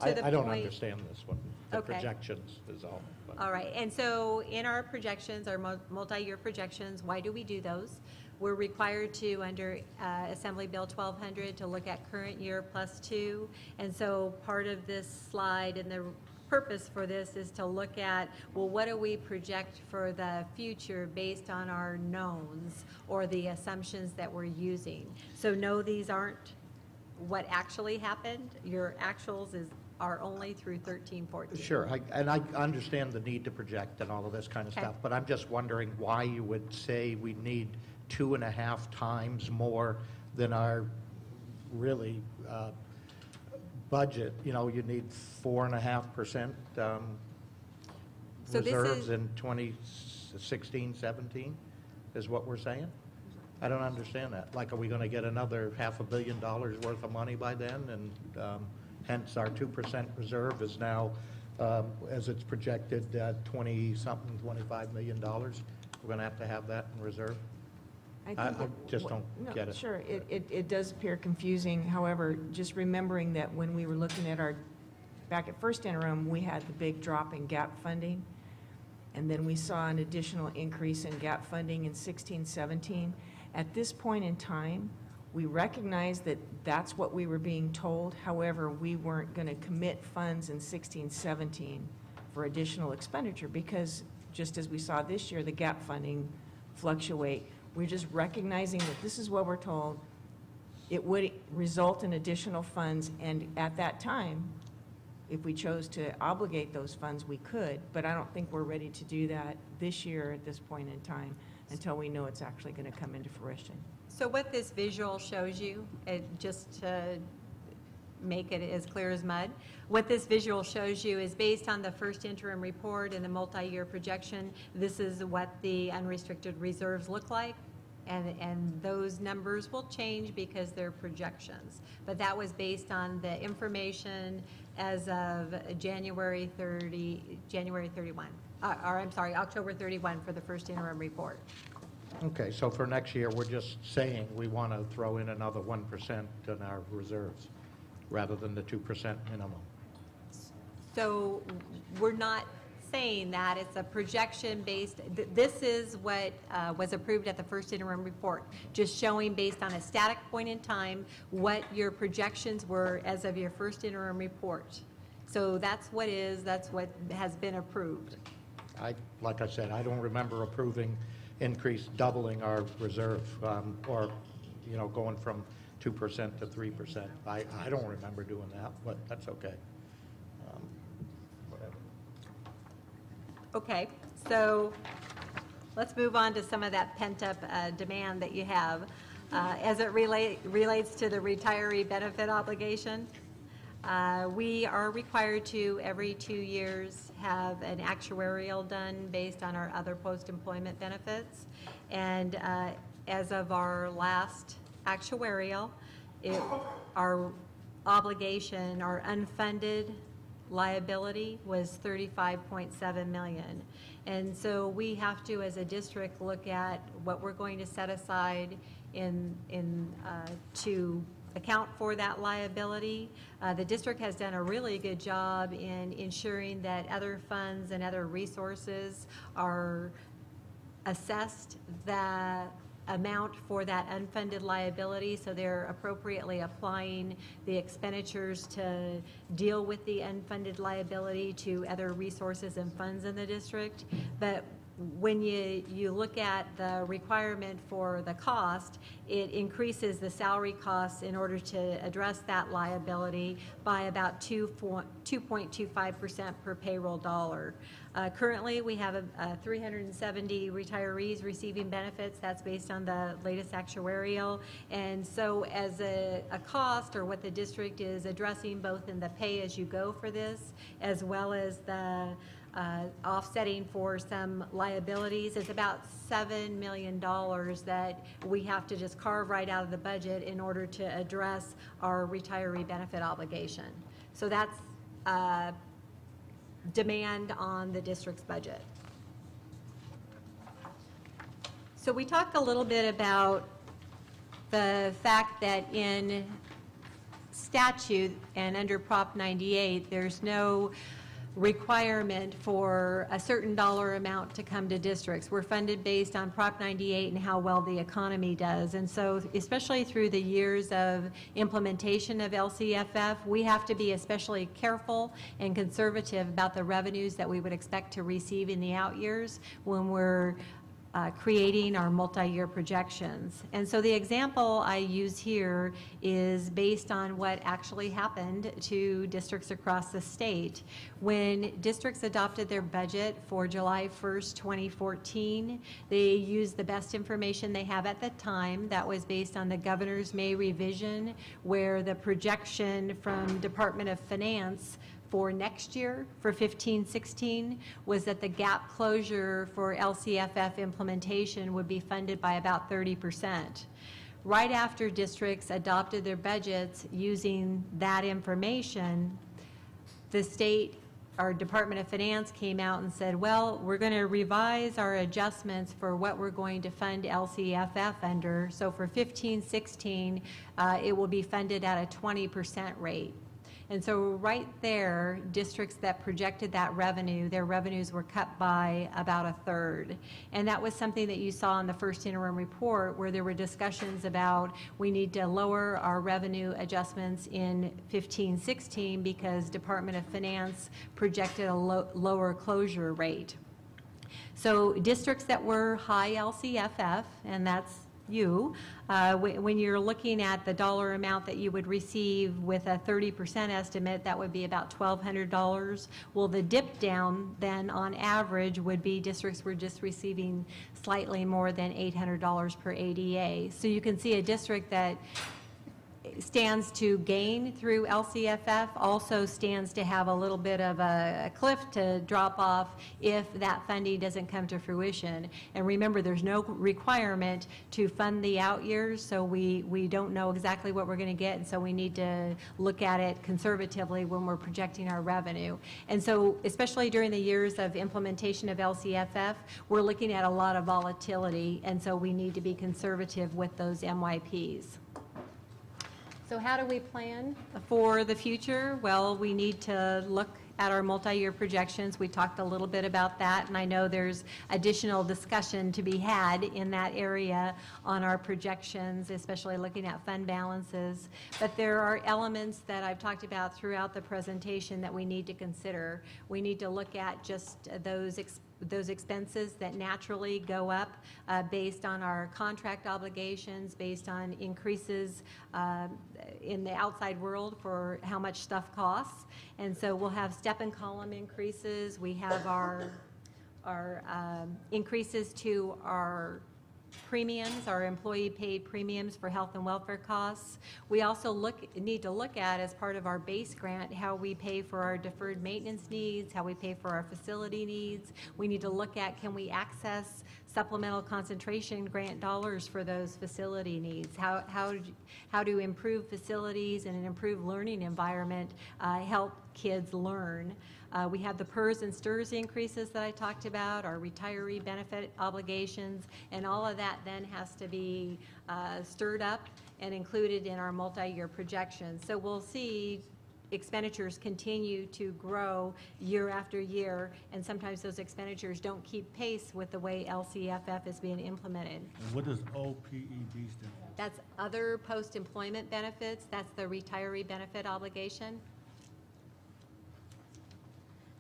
[SPEAKER 2] to the
[SPEAKER 6] I don't
[SPEAKER 2] point-
[SPEAKER 6] understand this one. The
[SPEAKER 2] Okay.
[SPEAKER 6] projections is all. but-
[SPEAKER 2] All right, and so in our projections, our multi-year projections, why do we do those? We're required to, under Assembly Bill 1200, to look at current year +2. And so part of this slide and the purpose for this is to look at, well, what do we project for the future based on our knowns or the assumptions that we're using? So no, these aren't what actually happened. Your actuals are only through 13-14.
[SPEAKER 6] Sure, and I understand the need to project and all of this kind of
[SPEAKER 2] Okay.
[SPEAKER 6] stuff, but I'm just wondering why you would say we need 2.5 times more than our really budget. You know, you need 4.5%
[SPEAKER 2] So this
[SPEAKER 6] reserves
[SPEAKER 2] is-
[SPEAKER 6] in 2016, 17, is what we're saying? I don't understand that. Like, are we going to get another $500 million worth of money by then? And hence, our 2% reserve is now, as it's projected, 20-something, $25 million. We're going to have that in reserve? I just don't
[SPEAKER 7] No,
[SPEAKER 6] get it.
[SPEAKER 7] Sure, it does appear confusing. However, just remembering that when we were looking at back at first interim, we had the big drop in gap funding, and then we saw an additional increase in gap funding in 16, 17. At this point in time, we recognize that that's what we were being told. However, we weren't going to commit funds in 16, 17 for additional expenditure because just as we saw this year, the gap funding fluctuate. We're just recognizing that this is what we're told. It would result in additional funds, and at that time, if we chose to obligate those funds, we could, but I don't think we're ready to do that this year at this point in time until we know it's actually going to come into fruition.
[SPEAKER 2] So what this visual shows you, just to make it as clear as mud, what this visual shows you is based on the first interim report and the multi-year projection. This is what the unrestricted reserves look like, and those numbers will change because they're projections. But that was based on the information as of January 31, or I'm sorry, October 31 for the first interim report.
[SPEAKER 6] Okay, so for next year, we're just saying we want to throw in another 1% in our reserves. rather than the 2% minimum.
[SPEAKER 2] So we're not saying that, it's a projection based, this is what was approved at the first interim report, just showing based on a static point in time what your projections were as of your first interim report. So that's what has been approved.
[SPEAKER 6] Like I said, I don't remember approving doubling our reserve, or, you know, going from 2% to 3%. I don't remember doing that, but that's okay. Whatever.
[SPEAKER 2] Okay, so let's move on to some of that pent-up demand that you have. As it relates to the retiree benefit obligation, we are required to, every 2 years, have an actuarial done based on our other post-employment benefits. And as of our last actuarial, our obligation, our unfunded liability was $35.7 million. And so we have to, as a district, look at what we're going to set aside to account for that liability. The district has done a really good job in ensuring that other funds and other resources are assessed the amount for that unfunded liability, so they're appropriately applying the expenditures to deal with the unfunded liability to other resources and funds in the district. But when you look at the requirement for the cost, it increases the salary costs in order to address that liability by about 2.25% per payroll dollar. Currently, we have 370 retirees receiving benefits. That's based on the latest actuarial. And so as a cost, or what the district is addressing both in the pay-as-you-go for this, as well as the offsetting for some liabilities, is about $7 million that we have to just carve right out of the budget in order to address our retiree benefit obligation. So that's demand on the district's budget. So we talked a little bit about the fact that in statute and under Prop 98, there's no requirement for a certain dollar amount to come to districts. We're funded based on Prop 98 and how well the economy does. And so especially through the years of implementation of LCPF, we have to be especially careful and conservative about the revenues that we would expect to receive in the out years when we're creating our multi-year projections. And so the example I use here is based on what actually happened to districts across the state. When districts adopted their budget for July 1st, 2014, they used the best information they have at the time. That was based on the governor's May revision, where the projection from Department of Finance for next year, for 15-16, was that the gap closure for LCPF implementation would be funded by about 30%. Right after districts adopted their budgets using that information, the state, our Department of Finance, came out and said, well, we're going to revise our adjustments for what we're going to fund LCPF under. So for 15-16, it will be funded at a 20% rate. And so right there, districts that projected that revenue, their revenues were cut by about a third. And that was something that you saw in the first interim report, where there were discussions about we need to lower our revenue adjustments in 15-16 because Department of Finance projected a lower closure rate. So districts that were high LCPF, and that's you, when you're looking at the dollar amount that you would receive with a 30% estimate, that would be about $1,200. Well, the dip down then on average would be districts were just receiving slightly more than $800 per ADA. So you can see a district that stands to gain through LCPF also stands to have a little bit of a cliff to drop off if that funding doesn't come to fruition. And remember, there's no requirement to fund the out years, so we don't know exactly what we're going to get, and so we need to look at it conservatively when we're projecting our revenue. And so especially during the years of implementation of LCPF, we're looking at a lot of volatility, and so we need to be conservative with those MYPs. So how do we plan for the future? Well, we need to look at our multi-year projections. We talked a little bit about that, and I know there's additional discussion to be had in that area on our projections, especially looking at fund balances. But there are elements that I've talked about throughout the presentation that we need to consider. We need to look at just those expenses that naturally go up based on our contract obligations, based on increases in the outside world for how much stuff costs. And so we'll have step and column increases. We have our increases to our premiums, our employee paid premiums for health and welfare costs. We also need to look at, as part of our base grant, how we pay for our deferred maintenance needs, how we pay for our facility needs. We need to look at, can we access supplemental concentration grant dollars for those facility needs? How to improve facilities and an improved learning environment help kids learn. We have the PERS and STIRS increases that I talked about, our retiree benefit obligations, and all of that then has to be stirred up and included in our multi-year projections. So we'll see expenditures continue to grow year after year, and sometimes those expenditures don't keep pace with the way LCPF is being implemented.
[SPEAKER 4] And what does OPEB stand for?
[SPEAKER 2] That's other post-employment benefits. That's the retiree benefit obligation.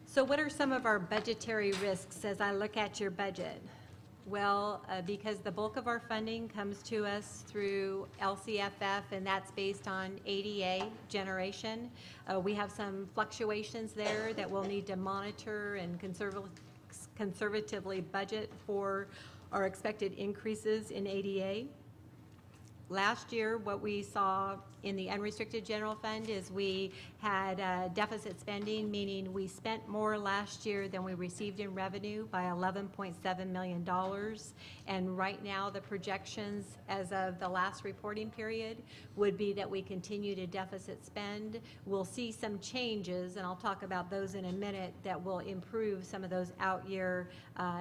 [SPEAKER 2] So what are some of our budgetary risks as I look at your budget? Well, because the bulk of our funding comes to us through LCPF, and that's based on ADA generation, we have some fluctuations there that we'll need to monitor and conservatively budget for our expected increases in ADA. Last year, what we saw in the unrestricted general fund is we had deficit spending, meaning we spent more last year than we received in revenue by $11.7 million. And right now, the projections as of the last reporting period would be that we continue to deficit spend. We'll see some changes, and I'll talk about those in a minute, that will improve some of those out-year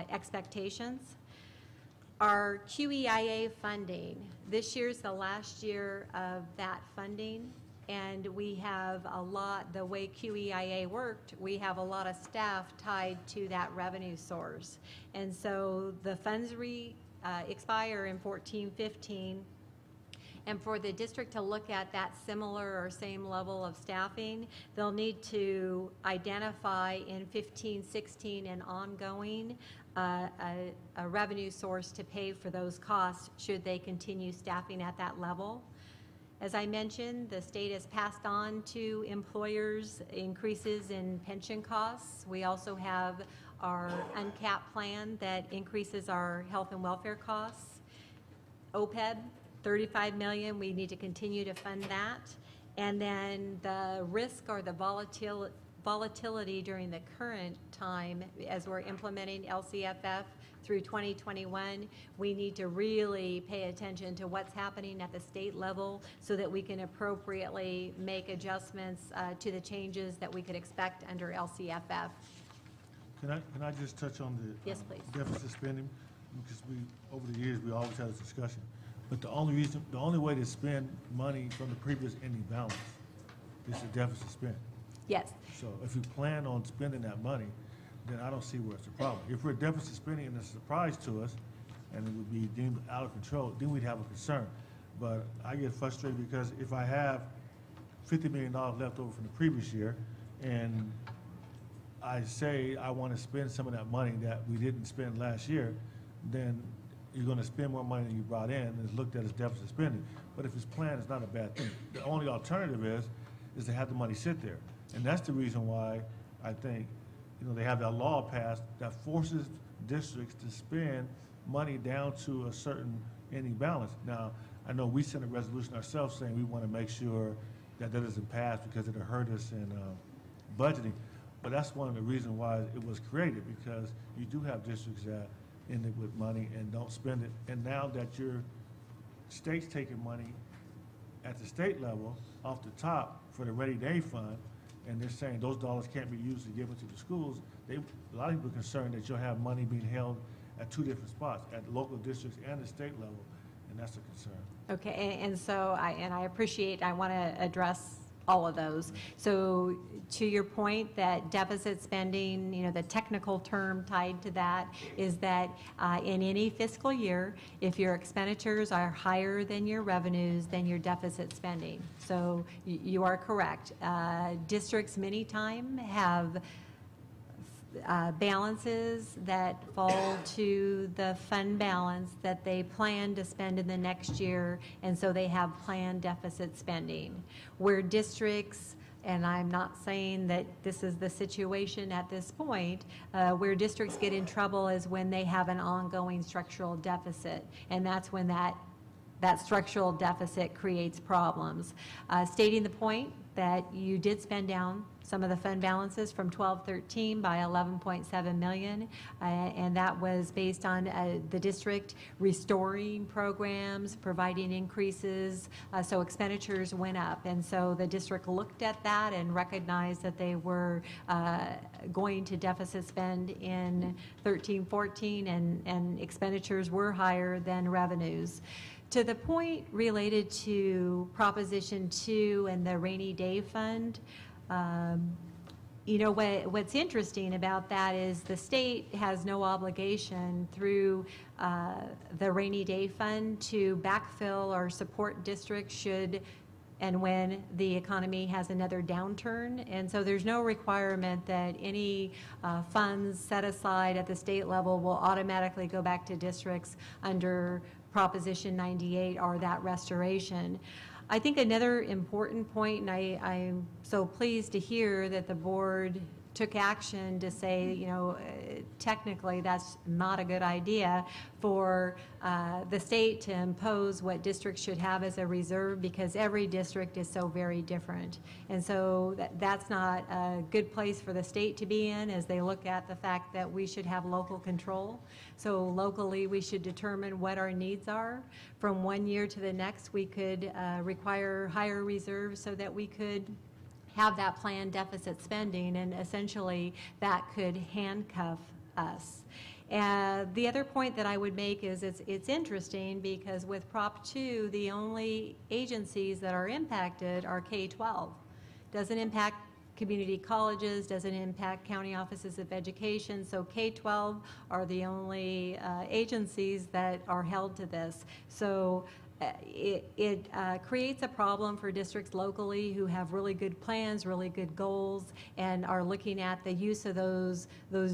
[SPEAKER 2] expectations. Our QEIA funding, this year's the last year of that funding, and we have a lot, the way QEIA worked, we have a lot of staff tied to that revenue source. And so the funds expire in 14-15, and for the district to look at that similar or same level of staffing, they'll need to identify in 15-16 and ongoing a revenue source to pay for those costs should they continue staffing at that level. As I mentioned, the state has passed on to employers increases in pension costs. We also have our uncapped plan that increases our health and welfare costs. OPEB, $35 million, we need to continue to fund that. And then the risk or the volatility during the current time as we're implementing LCPF through 2021, we need to really pay attention to what's happening at the state level so that we can appropriately make adjustments to the changes that we could expect under LCPF.
[SPEAKER 4] Can I just touch on the
[SPEAKER 2] Yes, please.
[SPEAKER 4] deficit spending? Because over the years, we always had this discussion. But the only way to spend money from the previous ending balance is the deficit spend.
[SPEAKER 2] Yes.
[SPEAKER 4] So if you plan on spending that money, then I don't see where it's a problem. If we're deficit spending and it's a surprise to us, and it would be deemed out of control, then we'd have a concern. But I get frustrated because if I have $50 million left over from the previous year, and I say I want to spend some of that money that we didn't spend last year, then you're going to spend more money than you brought in, and it's looked at as deficit spending. But if it's planned, it's not a bad thing. The only alternative is to have the money sit there. And that's the reason why I think, they have that law passed that forces districts to spend money down to a certain ending balance. Now, I know we sent a resolution ourselves saying we want to make sure that doesn't pass because it'll hurt us in budgeting. But that's one of the reasons why it was created, because you do have districts that end it with money and don't spend it. And now that your state's taking money at the state level off the top for the rainy day fund, and they're saying those dollars can't be used to give it to the schools, a lot of people are concerned that you'll have money being held at two different spots, at the local districts and the state level. And that's a concern.
[SPEAKER 2] Okay, and so I appreciate, I want to address all of those. So to your point that deficit spending, you know, the technical term tied to that is that in any fiscal year, if your expenditures are higher than your revenues, then your deficit spending. So you are correct. Districts many times have balances that fall to the fund balance that they plan to spend in the next year, and so they have planned deficit spending. Where districts, and I'm not saying that this is the situation at this point, where districts get in trouble is when they have an ongoing structural deficit, and that's when that structural deficit creates problems. Stating the point that you did spend down some of the fund balances from 12-13 by 11.7 million, and that was based on the district restoring programs, providing increases, so expenditures went up, and so the district looked at that and recognized that they were going to deficit spend in 13-14, and expenditures were higher than revenues. To the point related to Proposition 2 and the rainy day fund, you know, what's interesting about that is the state has no obligation through the rainy day fund to backfill or support districts should and when the economy has another downturn. And so there's no requirement that any funds set aside at the state level will automatically go back to districts under Proposition 98 or that restoration. I think another important point, and I'm so pleased to hear that the board took action to say, you know, technically that's not a good idea for the state to impose what districts should have as a reserve, because every district is so very different. And so that's not a good place for the state to be in as they look at the fact that we should have local control. So locally we should determine what our needs are. From one year to the next we could require higher reserves so that we could have that planned deficit spending, and essentially that could handcuff us. The other point that I would make is it's interesting because with Prop 2, the only agencies that are impacted are K-12. Doesn't impact community colleges, doesn't impact county offices of education, so K-12 are the only agencies that are held to this. So it creates a problem for districts locally who have really good plans, really good goals, and are looking at the use of those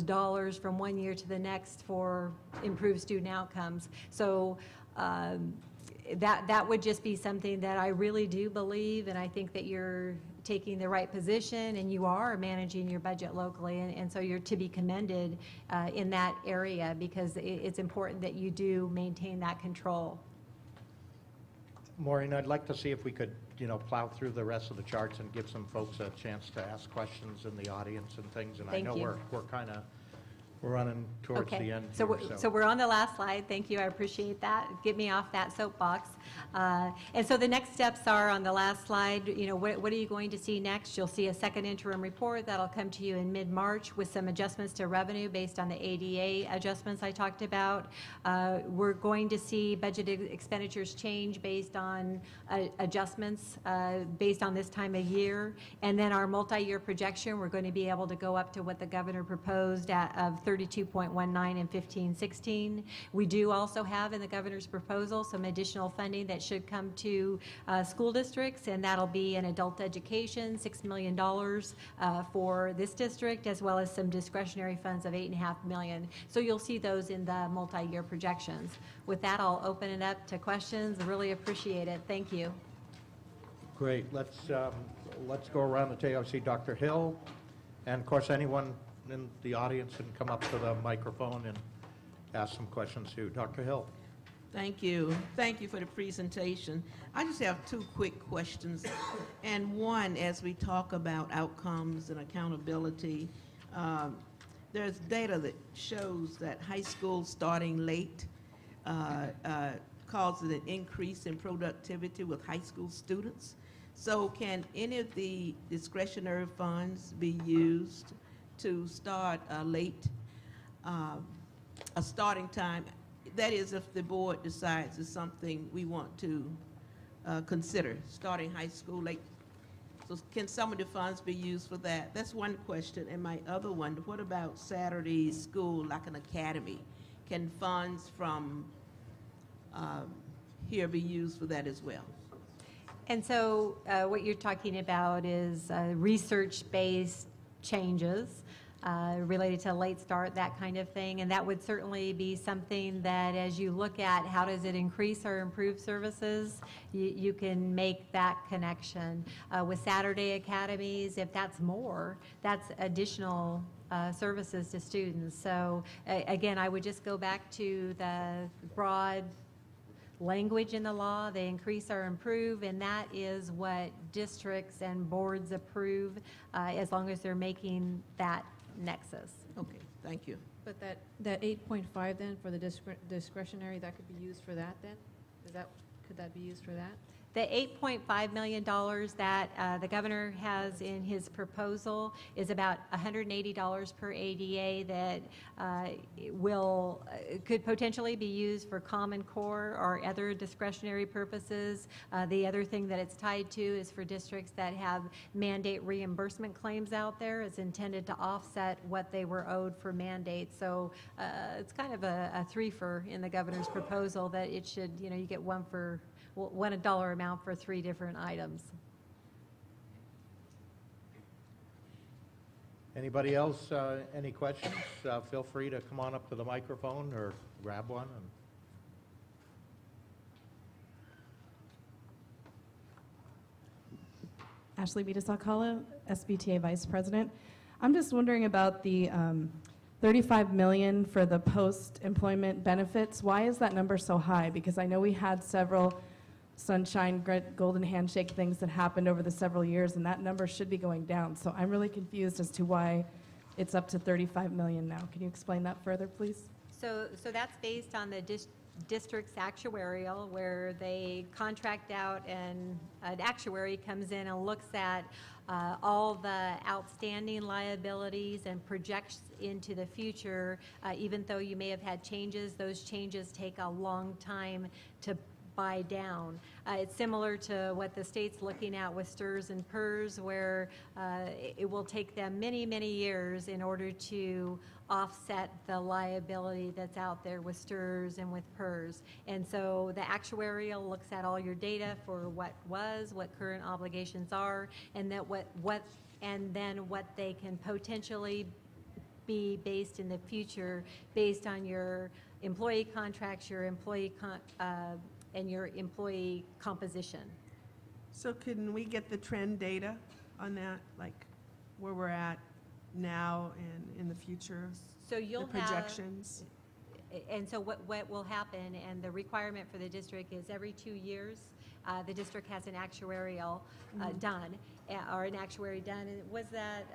[SPEAKER 2] dollars from one year to the next for improved student outcomes. So that would just be something that I really do believe, and I think that you're taking the right position and you are managing your budget locally, and so you're to be commended in that area, because it's important that you do maintain that control.
[SPEAKER 6] Maureen, I'd like to see if we could, you know, plow through the rest of the charts and give some folks a chance to ask questions in the audience and things. And
[SPEAKER 2] Thank
[SPEAKER 6] I know
[SPEAKER 2] you.
[SPEAKER 6] we're kind of running towards the end
[SPEAKER 2] so
[SPEAKER 6] here,
[SPEAKER 2] so we're on the last slide. Thank you, I appreciate that. Get me off that soapbox. And so the next steps are on the last slide. You know, what are you going to see next? You'll see a second interim report that'll come to you in mid-March with some adjustments to revenue based on the ADA adjustments I talked about. We're going to see budgeted expenditures change based on adjustments based on this time of year. And then our multi-year projection, we're going to be able to go up to what the governor proposed of 32.19 and 15-16. We do also have in the governor's proposal some additional funding that should come to school districts, and that'll be in adult education, $6 million for this district, as well as some discretionary funds of $8.5 million. So you'll see those in the multi-year projections. With that, I'll open it up to questions. I really appreciate it. Thank you.
[SPEAKER 6] Great. Let's go around the table. I see Dr. Hill, and of course anyone in the audience can come up to the microphone and ask some questions too. Dr. Hill.
[SPEAKER 8] Thank you. Thank you for the presentation. I just have two quick questions. And one, as we talk about outcomes and accountability, there's data that shows that high school starting late causes an increase in productivity with high school students. So can any of the discretionary funds be used to start a late, a starting time? that is if the board decides it's something we want to consider, starting high school. Like, so can some of the funds be used for that? That's one question. And my other one, what about Saturday school, like an academy? Can funds from here be used for that as well?
[SPEAKER 2] And so what you're talking about is research-based changes related to late start, that kind of thing. And that would certainly be something that as you look at how does it increase or improve services, you can make that connection. With Saturday academies, if that's more, that's additional services to students. So again, I would just go back to the broad language in the law. They increase or improve, and that is what districts and boards approve as long as they're making that nexus.
[SPEAKER 8] Okay, thank you.
[SPEAKER 3] But that 8.5 then for the discretionary, that could be used for that then? Could that be used for that?
[SPEAKER 2] The $8.5 million that the governor has in his proposal is about $180 per ADA that could potentially be used for Common Core or other discretionary purposes. The other thing that it's tied to is for districts that have mandate reimbursement claims out there. It's intended to offset what they were owed for mandates. So it's kind of a three-fer in the governor's proposal that it should, you get one dollar amount for three different items.
[SPEAKER 6] Anybody else, any questions? Feel free to come on up to the microphone or grab one.
[SPEAKER 9] Ashley Vitasakala, SBTA Vice President. I'm just wondering about the $35 million for the post-employment benefits. Why is that number so high? Because I know we had several sunshine, golden handshake things that happened over the several years, and that number should be going down. So I'm really confused as to why it's up to $35 million now. Can you explain that further, please?
[SPEAKER 2] So that's based on the district's actuarial, where they contract out and an actuary comes in and looks at all the outstanding liabilities and projects into the future. Even though you may have had changes, those changes take a long time to buy down. It's similar to what the state's looking at with STRS and PERS, where it will take them many, many years in order to offset the liability that's out there with STRS and with PERS. And so the actuarial looks at all your data for what current obligations are, and that and then what they can potentially be based in the future based on your employee contracts, your employee and your employee composition.
[SPEAKER 5] So can we get the trend data on that, like where we're at now and in the future?
[SPEAKER 2] So you'll
[SPEAKER 5] the projections.
[SPEAKER 2] And so what will happen, and the requirement for the district is every 2 years, the district has an actuarial done, or an actuary done. And was that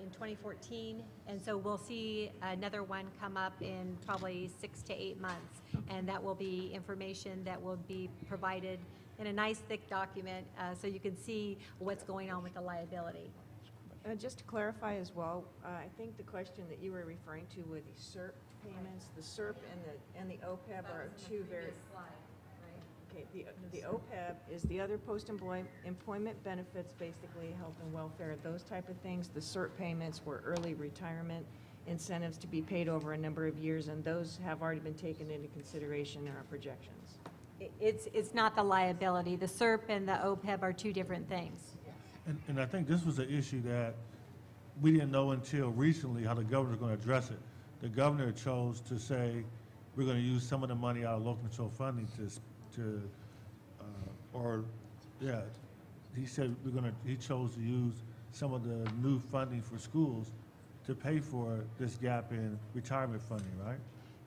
[SPEAKER 2] in 2014? And so we'll see another one come up in probably 6 to 8 months. Okay. And that will be information that will be provided in a nice thick document so you can see what's going on with the liability.
[SPEAKER 7] Just to clarify as well, I think the question that you were referring to were the SERP payments. The SERP and the OPEB are two very... Okay, the OPEB is the other post-employment benefits, basically health and welfare, those type of things. The SERP payments were early retirement incentives to be paid over a number of years, and those have already been taken into consideration in our projections.
[SPEAKER 2] It's not the liability. The SERP and the OPEB are two different things.
[SPEAKER 4] And I think this was an issue that we didn't know until recently how the governor's going to address it. The governor chose to say we're going to use some of the money out of local control funding he said he chose to use some of the new funding for schools to pay for this gap in retirement funding, right?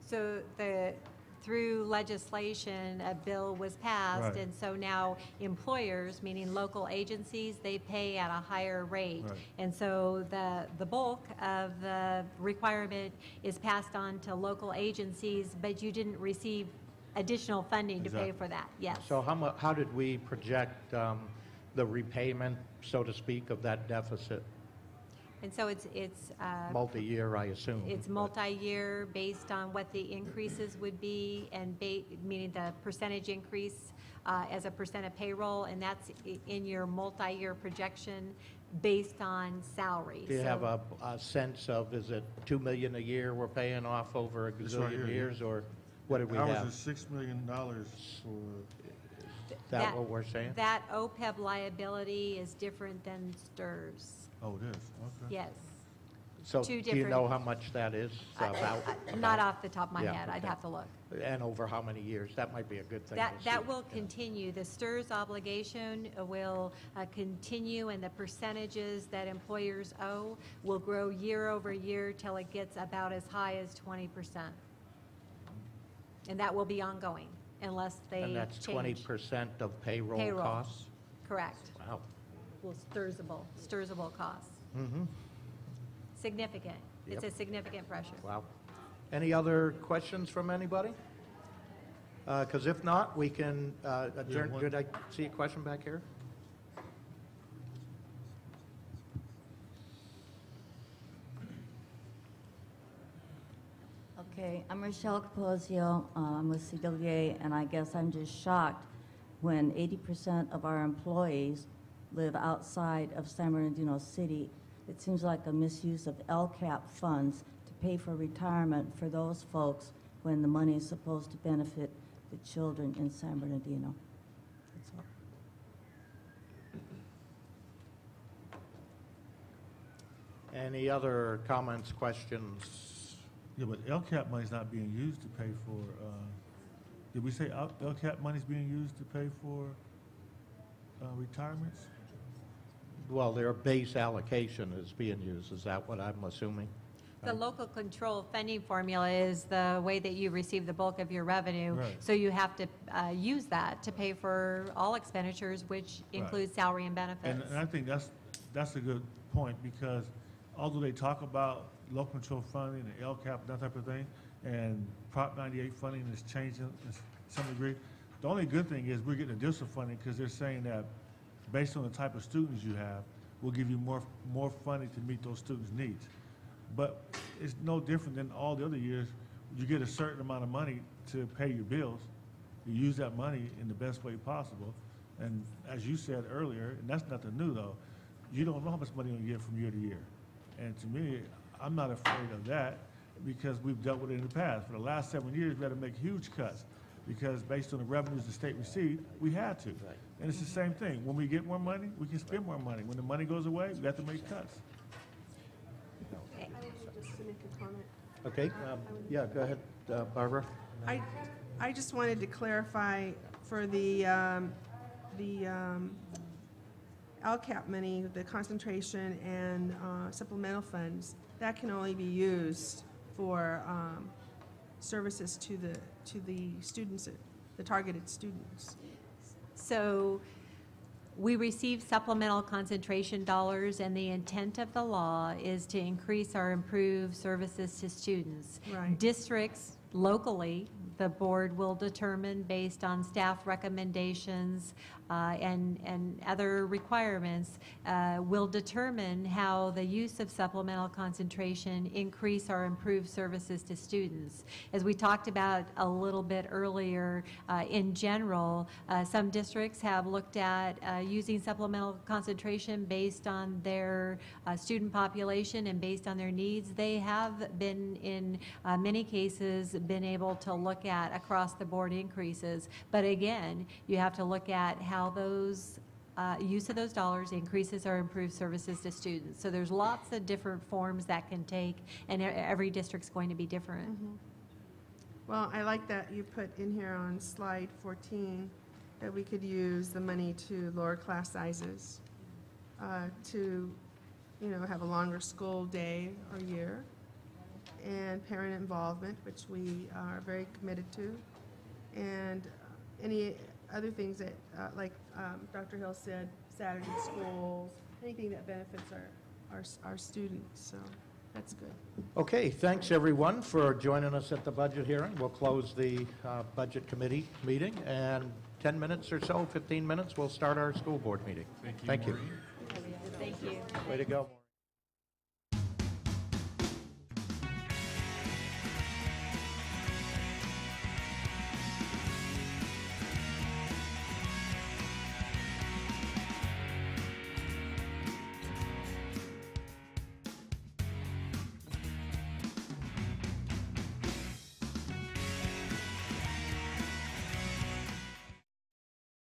[SPEAKER 2] So through legislation, a bill was passed,
[SPEAKER 4] right.
[SPEAKER 2] And so now employers, meaning local agencies, they pay at a higher rate.
[SPEAKER 4] Right.
[SPEAKER 2] And so the bulk of the requirement is passed on to local agencies, but you didn't receive additional funding to pay for that, yes.
[SPEAKER 6] So how did we project the repayment, so to speak, of that deficit?
[SPEAKER 2] And so it's
[SPEAKER 6] Multi-year, I assume.
[SPEAKER 2] it's
[SPEAKER 6] but-
[SPEAKER 2] multi-year based on what the increases would be, and meaning the percentage increase as a percent of payroll, and that's in your multi-year projection based on salary.
[SPEAKER 6] Do you
[SPEAKER 2] So-
[SPEAKER 6] have a sense of, is it 2 million a year we're paying off over a
[SPEAKER 4] It's right
[SPEAKER 6] gazillion
[SPEAKER 4] here,
[SPEAKER 6] years, or what do we
[SPEAKER 4] Ours
[SPEAKER 6] have?
[SPEAKER 4] is $6 million for,
[SPEAKER 6] Is that what we're saying?
[SPEAKER 2] That OPEB liability is different than STRS.
[SPEAKER 4] oh, it is, okay.
[SPEAKER 2] Yes.
[SPEAKER 6] So
[SPEAKER 2] two
[SPEAKER 6] do you know
[SPEAKER 2] different-
[SPEAKER 6] how much that is about?
[SPEAKER 2] Not off the top of my
[SPEAKER 6] Yeah,
[SPEAKER 2] head. I'd
[SPEAKER 6] okay.
[SPEAKER 2] have to look.
[SPEAKER 6] And over how many years? That might be a good thing
[SPEAKER 2] That,
[SPEAKER 6] to see.
[SPEAKER 2] that will
[SPEAKER 6] Yeah.
[SPEAKER 2] continue. The STRS obligation will continue, and the percentages that employers owe will grow year over year till it gets about as high as 20%. And that will be ongoing unless they
[SPEAKER 6] And that's
[SPEAKER 2] change.
[SPEAKER 6] 20% of payroll
[SPEAKER 2] Payroll.
[SPEAKER 6] costs?
[SPEAKER 2] Correct.
[SPEAKER 6] Wow.
[SPEAKER 2] Well, STRSable costs.
[SPEAKER 6] Mm-hmm.
[SPEAKER 2] Significant. It's
[SPEAKER 6] Yep.
[SPEAKER 2] a significant pressure.
[SPEAKER 6] Wow. Any other questions from anybody? Because if not, we can adjourn.
[SPEAKER 4] one-
[SPEAKER 6] Did I see a question back here?
[SPEAKER 10] Okay, I'm Rochelle Capozio. I'm with CWA, and I guess I'm just shocked when 80% of our employees live outside of San Bernardino City. It seems like a misuse of LCAP funds to pay for retirement for those folks when the money is supposed to benefit the children in San Bernardino. That's all.
[SPEAKER 6] Any other comments, questions?
[SPEAKER 4] Yeah, but LCAP money's not being used to pay for, did we say LCAP money's being used to pay for retirements?
[SPEAKER 6] Well, their base allocation is being used. Is that what I'm assuming?
[SPEAKER 2] The local control funding formula is the way that you receive the bulk of your revenue.
[SPEAKER 4] Right.
[SPEAKER 2] So you have to use that to pay for all expenditures, which includes salary and benefits.
[SPEAKER 4] And I think that's a good point, because although they talk about local control funding and LCAP, that type of thing, and Prop 98 funding is changing to some degree, the only good thing is we're getting additional funding because they're saying that based on the type of students you have, we'll give you more funding to meet those students' needs. But it's no different than all the other years. You get a certain amount of money to pay your bills. You use that money in the best way possible. And as you said earlier, and that's nothing new though, you don't know how much money you're going to get from year to year. And to me, I'm not afraid of that because we've dealt with it in the past. For the last 7 years, we had to make huge cuts because based on the revenues the state received, we had to.
[SPEAKER 6] Right.
[SPEAKER 4] And it's the same thing. When we get more money, we can spend more money. When the money goes away, we have to make cuts.
[SPEAKER 5] I would just to make a comment.
[SPEAKER 6] Okay, yeah, go ahead, Barbara.
[SPEAKER 5] I just wanted to clarify for the LCAP money, the concentration and supplemental funds, that can only be used for services to the students, the targeted students.
[SPEAKER 2] So we receive supplemental concentration dollars, and the intent of the law is to increase our improved services to students.
[SPEAKER 5] Right.
[SPEAKER 2] Districts locally, the board will determine based on staff recommendations and other requirements, will determine how the use of supplemental concentration increase or improve services to students. As we talked about a little bit earlier, in general, some districts have looked at using supplemental concentration based on their student population and based on their needs. They have been, in many cases, been able to look at across-the-board increases. But again, you have to look at how those use of those dollars increases or improves services to students. So there's lots of different forms that can take, and every district's going to be different.
[SPEAKER 5] Well, I like that you put in here on slide 14 that we could use the money to lower class sizes, to, have a longer school day or year, and parent involvement, which we are very committed to, and any other things that, like Dr. Hill said, Saturday schools, anything that benefits our students, so that's good.
[SPEAKER 6] Okay, thanks everyone for joining us at the budget hearing. We'll close the budget committee meeting, and 10 minutes or so, 15 minutes, we'll start our school board meeting. Thank you.
[SPEAKER 2] Thank you.
[SPEAKER 6] Way to go.